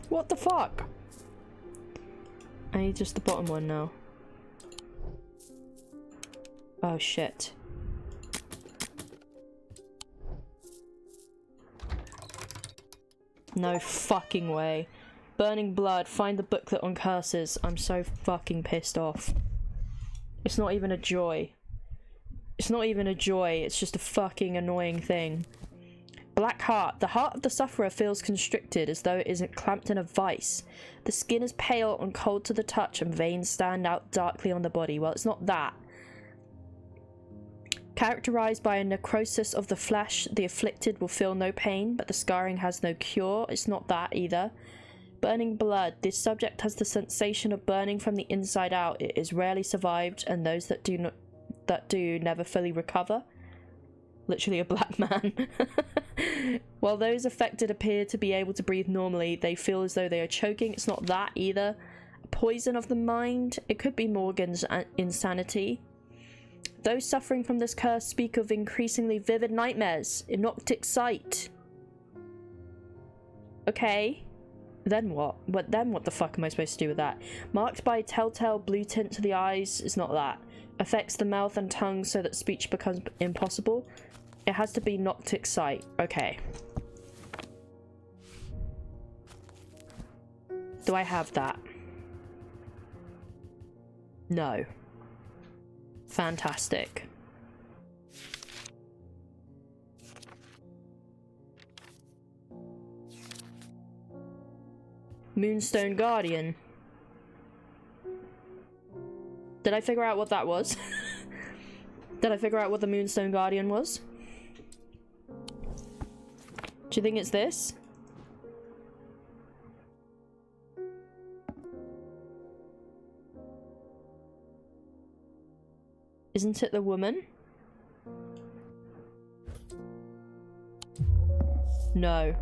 What the fuck? I need just the bottom one now. Oh shit. No fucking way. Burning blood, find the booklet on curses. I'm so fucking pissed off. It's not even a joy. It's not even a joy, it's just a fucking annoying thing. Black heart. The heart of the sufferer feels constricted as though it isn't clamped in a vice. The skin is pale and cold to the touch and veins stand out darkly on the body. Well, it's not that. Characterized by a necrosis of the flesh, the afflicted will feel no pain, but the scarring has no cure. It's not that either. Burning blood. This subject has the sensation of burning from the inside out. It is rarely survived, and those that do never fully recover. Literally a black man. While those affected appear to be able to breathe normally, they feel as though they are choking. It's not that either. Poison of the mind. It could be Morgan's insanity. Those suffering from this curse speak of increasingly vivid nightmares. Inoptic sight. Okay. Then what? Then what the fuck am I supposed to do with that? Marked by telltale blue tint to the eyes. It's not that. Affects the mouth and tongue so that speech becomes impossible. It has to be noctic sight. Okay. Do I have that? No. Fantastic. Moonstone Guardian. Did I figure out what that was? Did I figure out what the Moonstone Guardian was? Do you think it's this? Isn't it the woman? No.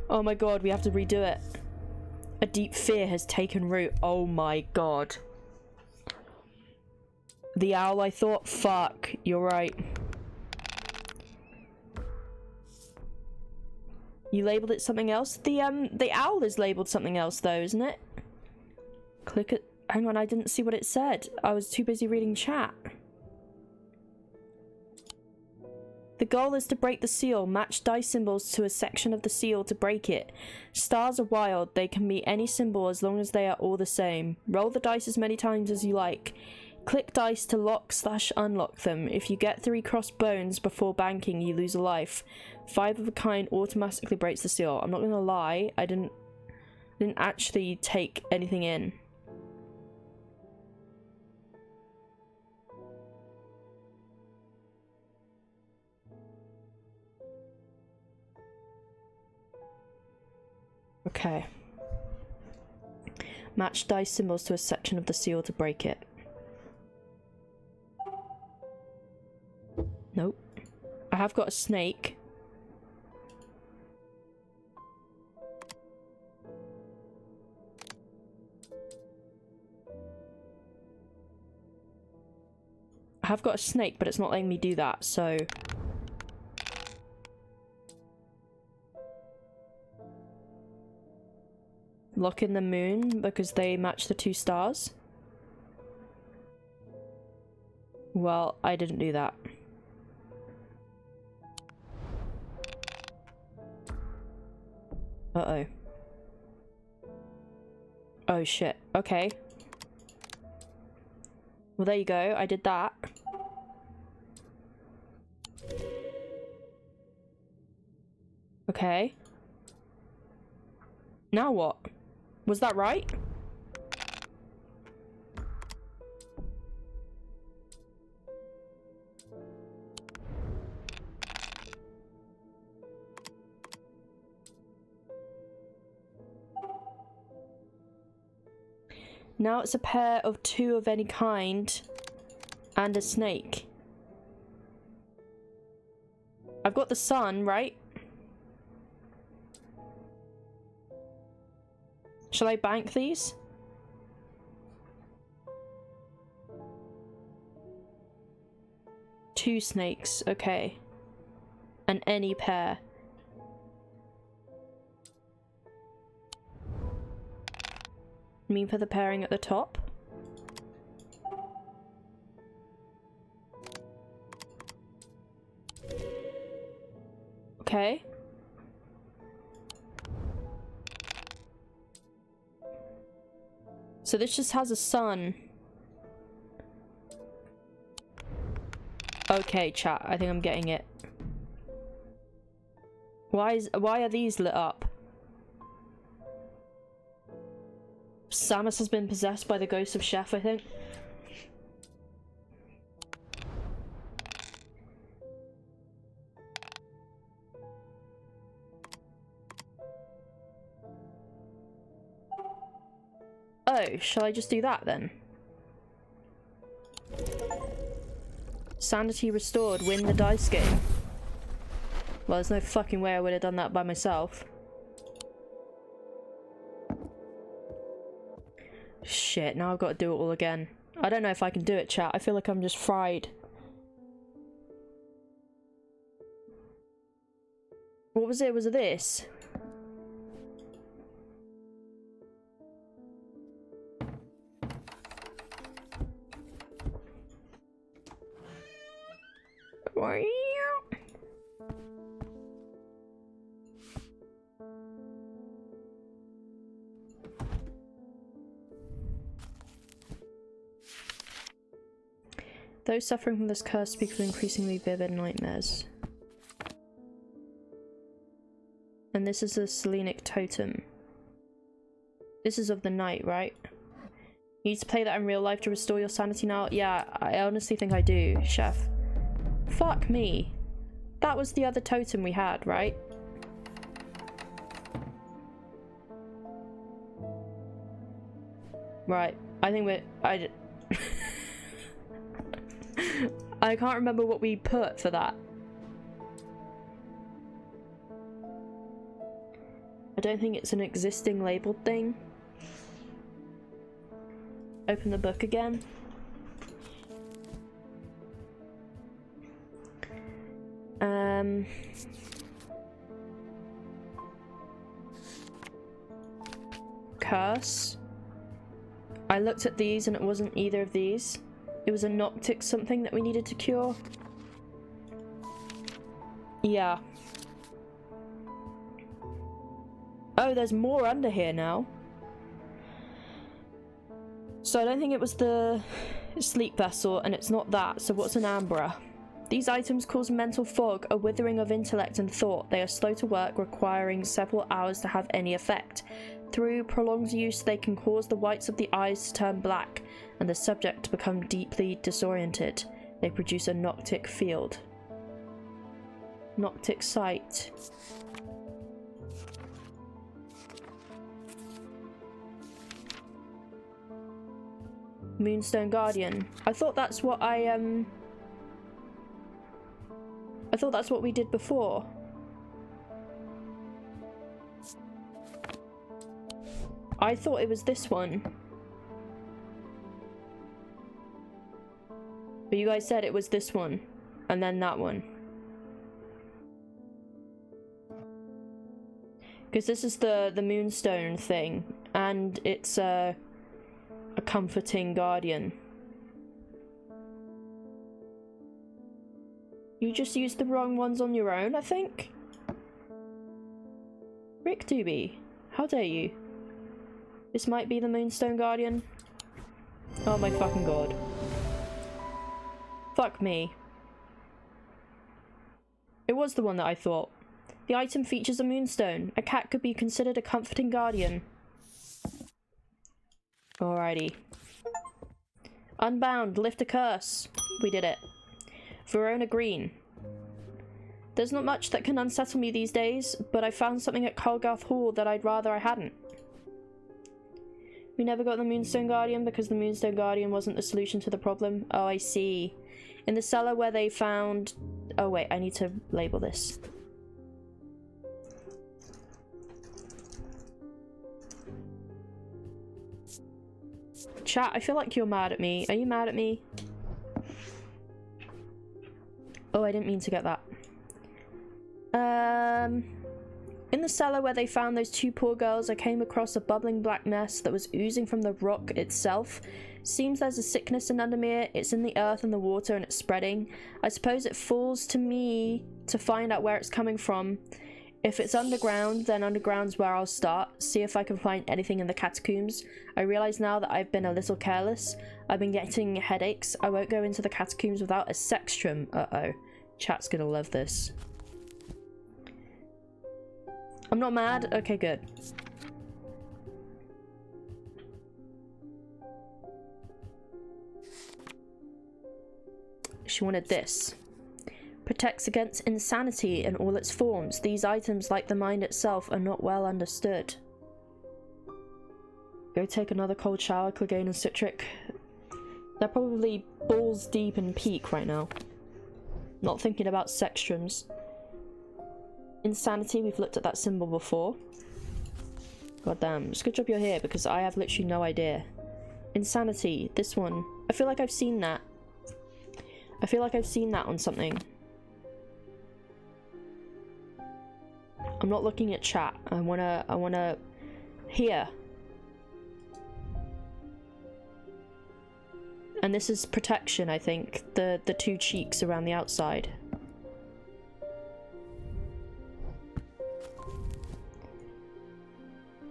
Oh my god, we have to redo it. A deep fear has taken root. Oh my god. The owl, I thought? Fuck, you're right. You labeled it something else? The owl is labeled something else though, isn't it? Click it. Hang on, I didn't see what it said. I was too busy reading chat. The goal is to break the seal. Match dice symbols to a section of the seal to break it. Stars are wild. They can be any symbol as long as they are all the same. Roll the dice as many times as you like. Click dice to lock/unlock them. If you get 3 crossed bones before banking, you lose a life. 5 of a kind automatically breaks the seal. I'm not gonna lie, I didn't actually take anything in. Okay. Match dice symbols to a section of the seal to break it. Nope. I have got a snake. I have got a snake, but it's not letting me do that, so... Lock in the moon, because they match the 2 stars. Well, I didn't do that. Uh-oh. Oh shit, okay. Well, there you go, I did that. Okay. Now what? Was that right? Now it's a pair of 2 of any kind and a snake. I've got the sun, right? Shall I bank these? Two snakes, okay. And any pair. You mean for the pairing at the top? Okay. So this just has a sun. Okay, chat, I think I'm getting it. Why are these lit up? Samus has been possessed by the ghost of Chef, I think. Oh, shall I just do that then? Sanity restored, win the dice game. Well, there's no fucking way I would have done that by myself. Shit, now I've got to do it all again. I don't know if I can do it, chat. I feel like I'm just fried. What was it? Was it this? Those suffering from this curse speak of increasingly vivid nightmares. And this is a Selenic totem. This is of the night, right? You need to play that in real life to restore your sanity now? Yeah, I honestly think I do, Chef. Fuck me. That was the other totem we had, right? Right. I think we're... I can't remember what we put for that. I don't think it's an existing labeled thing. Open the book again. Curse. I looked at these and it wasn't either of these. It was a Noctic something that we needed to cure. Yeah. Oh, there's more under here now. So I don't think it was the sleep vessel, and it's not that. So what's an Ambra? These items cause mental fog, a withering of intellect and thought. They are slow to work, requiring several hours to have any effect. Through prolonged use, they can cause the whites of the eyes to turn black, and the subject to become deeply disoriented. They produce a Noctic field. Noctic sight. Moonstone Guardian. I thought that's what I thought that's what we did before. I thought it was this one. But you guys said it was this one. And then that one. Because this is the Moonstone thing. And it's a comforting guardian. You just used the wrong ones on your own, I think? Rick Doobie, how dare you? This might be the Moonstone Guardian. Oh my fucking god. Fuck me. It was the one that I thought. The item features a moonstone. A cat could be considered a comforting guardian. Alrighty. Unbound, lift a curse. We did it. Verona Green. There's not much that can unsettle me these days, but I found something at Colgarth Hall that I'd rather I hadn't. We never got the Moonstone Guardian because the Moonstone Guardian wasn't the solution to the problem. Oh, I see. In the cellar where they found... Oh wait, I need to label this. Chat, I feel like you're mad at me. Are you mad at me? Oh, I didn't mean to get that. In the cellar where they found those two poor girls, I came across a bubbling black mess that was oozing from the rock itself. Seems there's a sickness in Undermere. It's in the earth and the water and it's spreading. I suppose it falls to me to find out where it's coming from. If it's underground, then underground's where I'll start. See if I can find anything in the catacombs. I realise now that I've been a little careless. I've been getting headaches. I won't go into the catacombs without a sextrum. Uh-oh. Chat's gonna love this. I'm not mad? Okay, good. She wanted this. Protects against insanity in all its forms. These items, like the mind itself, are not well understood. Go take another cold shower, Clegane and Citric. They're probably balls deep in peak right now. Not thinking about sextrums. Insanity, we've looked at that symbol before. God damn, it's a good job you're here because I have literally no idea. Insanity, this one. I feel like I've seen that. I feel like I've seen that on something. I'm not looking at chat. I wanna hear. And this is protection, I think. The two cheeks around the outside.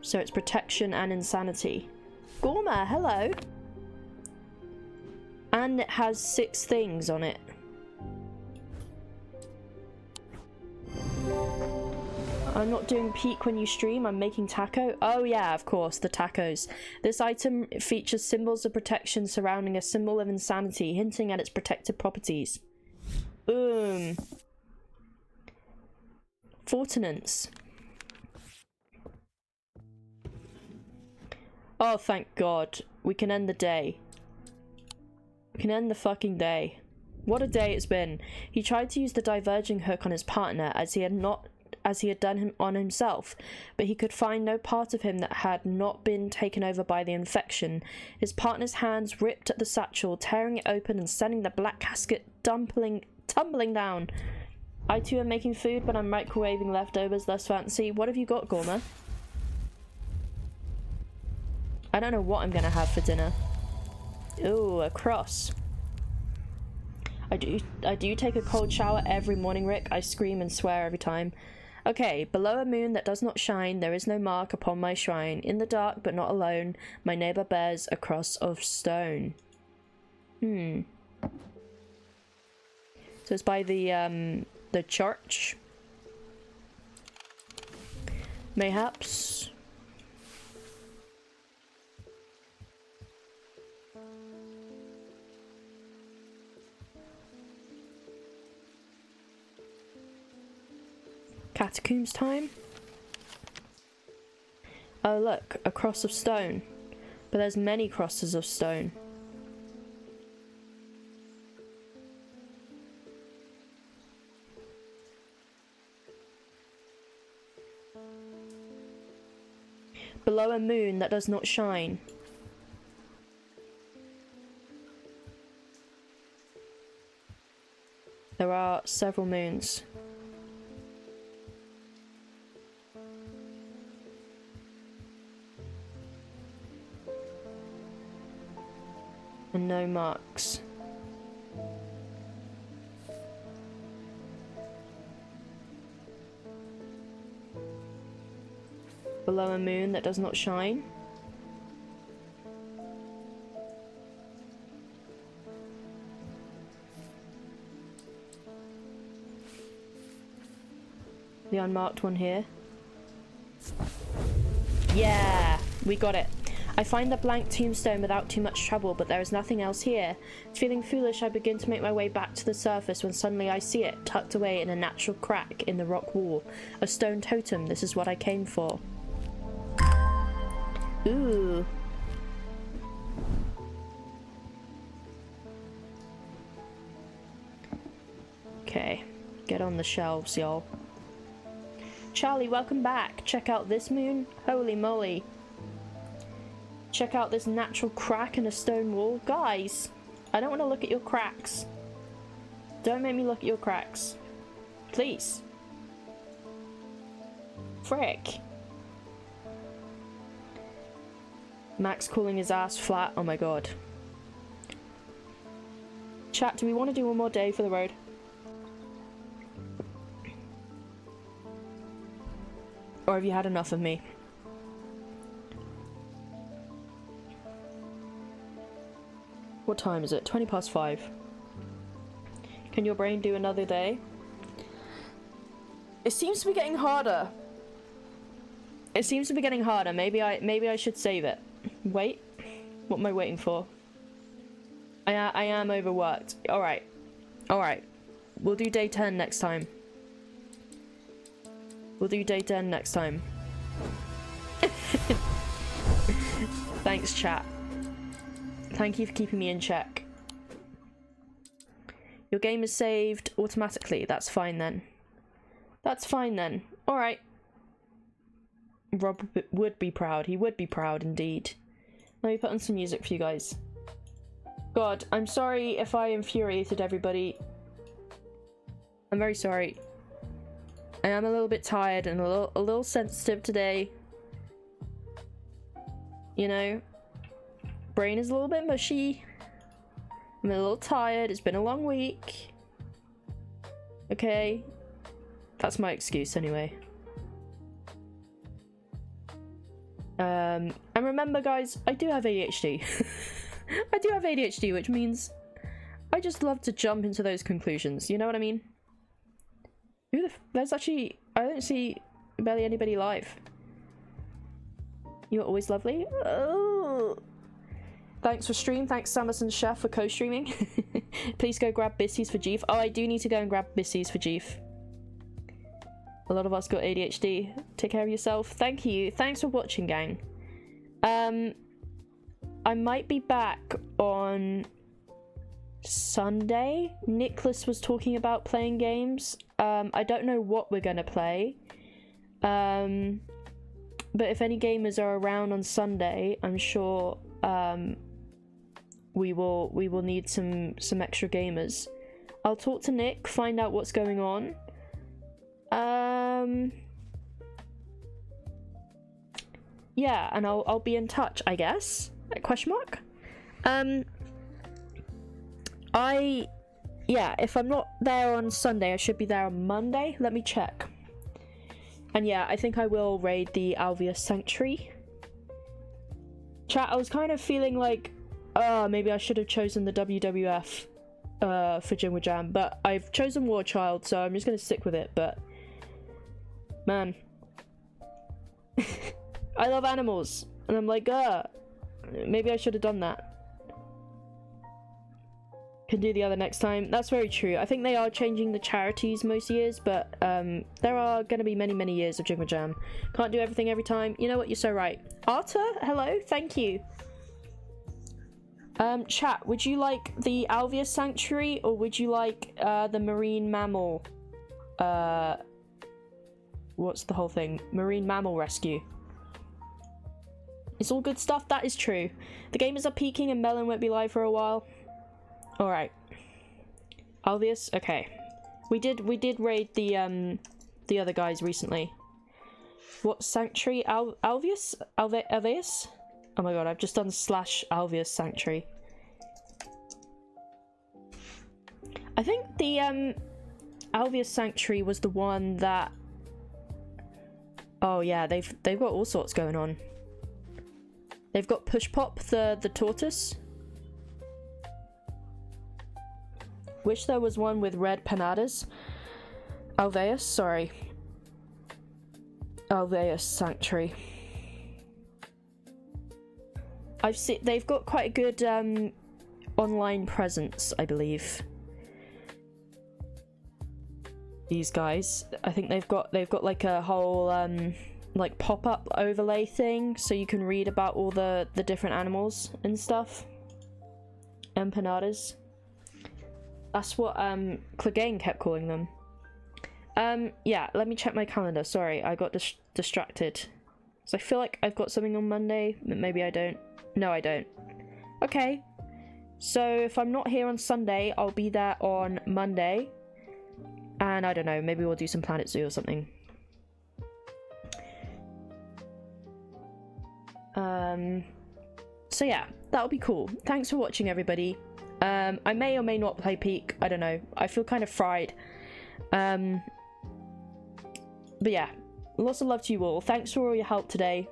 So it's protection and insanity. Gorma, hello! And it has 6 things on it. I'm not doing peak when you stream, I'm making taco. Oh yeah, of course, the tacos. This item features symbols of protection surrounding a symbol of insanity, hinting at its protective properties. Fortinance. Oh, thank God. We can end the day. We can end the fucking day. What a day it's been. He tried to use the diverging hook on his partner as he had done on himself, but he could find no part of him that had not been taken over by the infection. His partner's hands ripped at the satchel, tearing it open and sending the black casket tumbling down. I too am making food, but I'm microwaving leftovers less fancy. What have you got, Gorma? I don't know what I'm gonna have for dinner. Ooh, a cross. I do take a cold shower every morning, Rick. I scream and swear every time. Okay, below a moon that does not shine, there is no mark upon my shrine. In the dark, but not alone, my neighbour bears a cross of stone. So it's by the church. Mayhaps. Catacombs time. Oh look, a cross of stone. But there's many crosses of stone. Below a moon that does not shine. There are several moons. And no marks. Below a moon that does not shine. The unmarked one here. Yeah, we got it. I find the blank tombstone without too much trouble, but there is nothing else here. Feeling foolish, I begin to make my way back to the surface when suddenly I see it, tucked away in a natural crack in the rock wall. A stone totem. This is what I came for. Ooh. Okay, get on the shelves, y'all. Charlie, welcome back. Check out this moon. Holy moly. Check out this natural crack in a stone wall. Guys, I don't want to look at your cracks. Don't make me look at your cracks. Please. Frick. Max calling his ass flat. Oh my god. Chat, do we want to do one more day for the road? Or have you had enough of me? What time is it? 20 past 5. Can your brain do another day? It seems to be getting harder. It seems to be getting harder. Maybe I should save it. Wait. What am I waiting for? I am overworked. Alright. Alright. We'll do day 10 next time. We'll do day 10 next time. Thanks, chat. Thank you for keeping me in check. Your game is saved automatically. That's fine then. That's fine then. Alright. Rob would be proud. He would be proud indeed. Let me put on some music for you guys. God, I'm sorry if I infuriated everybody. I'm very sorry. I am a little bit tired and a little sensitive today. You know, brain is a little bit mushy. I'm a little tired. It's been a long week. Okay, that's my excuse anyway. And remember, guys, I do have ADHD. I do have ADHD, which means I just love to jump into those conclusions. You know what I mean? There's actually, I don't see barely anybody live. You're always lovely. Oh. Thanks for stream. Thanks Samerson Chef for co-streaming. Please go grab bissies for Jeef. Oh, I do need to go and grab bissies for Jeef. A lot of us got ADHD. Take care of yourself. Thank you. Thanks for watching, gang. I might be back on Sunday. Nicholas was talking about playing games. I don't know what we're gonna play. But if any gamers are around on Sunday, I'm sure we will need some extra gamers. I'll talk to Nick, find out what's going on. Yeah, and I'll be in touch, I guess. Question mark? Yeah, if I'm not there on Sunday, I should be there on Monday. Let me check. And yeah, I think I will raid the Alvius Sanctuary. Chat, I was kind of feeling like, maybe I should have chosen the WWF for Jingle Jam, but I've chosen War Child, so I'm just going to stick with it, but man. I love animals, and I'm like, maybe I should have done that. Can do the other next time. That's very true. I think they are changing the charities most years, but there are going to be many years of Jingle Jam. Can't do everything every time. You know what? You're so right. Arta, hello. Thank you. Chat, would you like the Alvius Sanctuary, or would you like the Marine Mammal? What's the whole thing? Marine Mammal Rescue. It's all good stuff. That is true. The gamers are peaking and Melon won't be live for a while. Alright. Alvius? Okay. We did raid the other guys recently. What sanctuary? Alvius? Alvius? Oh my god, I've just done /Alvius Sanctuary. I think the Alvius Sanctuary was the one that... Oh yeah, they've got all sorts going on. They've got Push Pop, the tortoise. Wish there was one with red panadas. Alveus, sorry. Alveus Sanctuary. I've seen they've got quite a good online presence, I believe. These guys, I think they've got like a whole like pop-up overlay thing, so you can read about all the different animals and stuff. Empanadas. That's what Clegane kept calling them. Yeah, let me check my calendar. Sorry, I got distracted. So I feel like I've got something on Monday, but maybe I don't. No, I don't. Okay. So if I'm not here on Sunday, I'll be there on Monday. And I don't know, maybe we'll do some Planet Zoo or something. So yeah, that'll be cool. Thanks for watching, everybody. I may or may not play Peak. I don't know. I feel kind of fried. But yeah, lots of love to you all. Thanks for all your help today.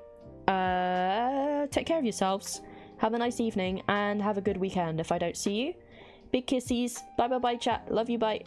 Take care of yourselves. Have a nice evening and have a good weekend if I don't see you. Big kissies. Bye bye bye chat. Love you, bye.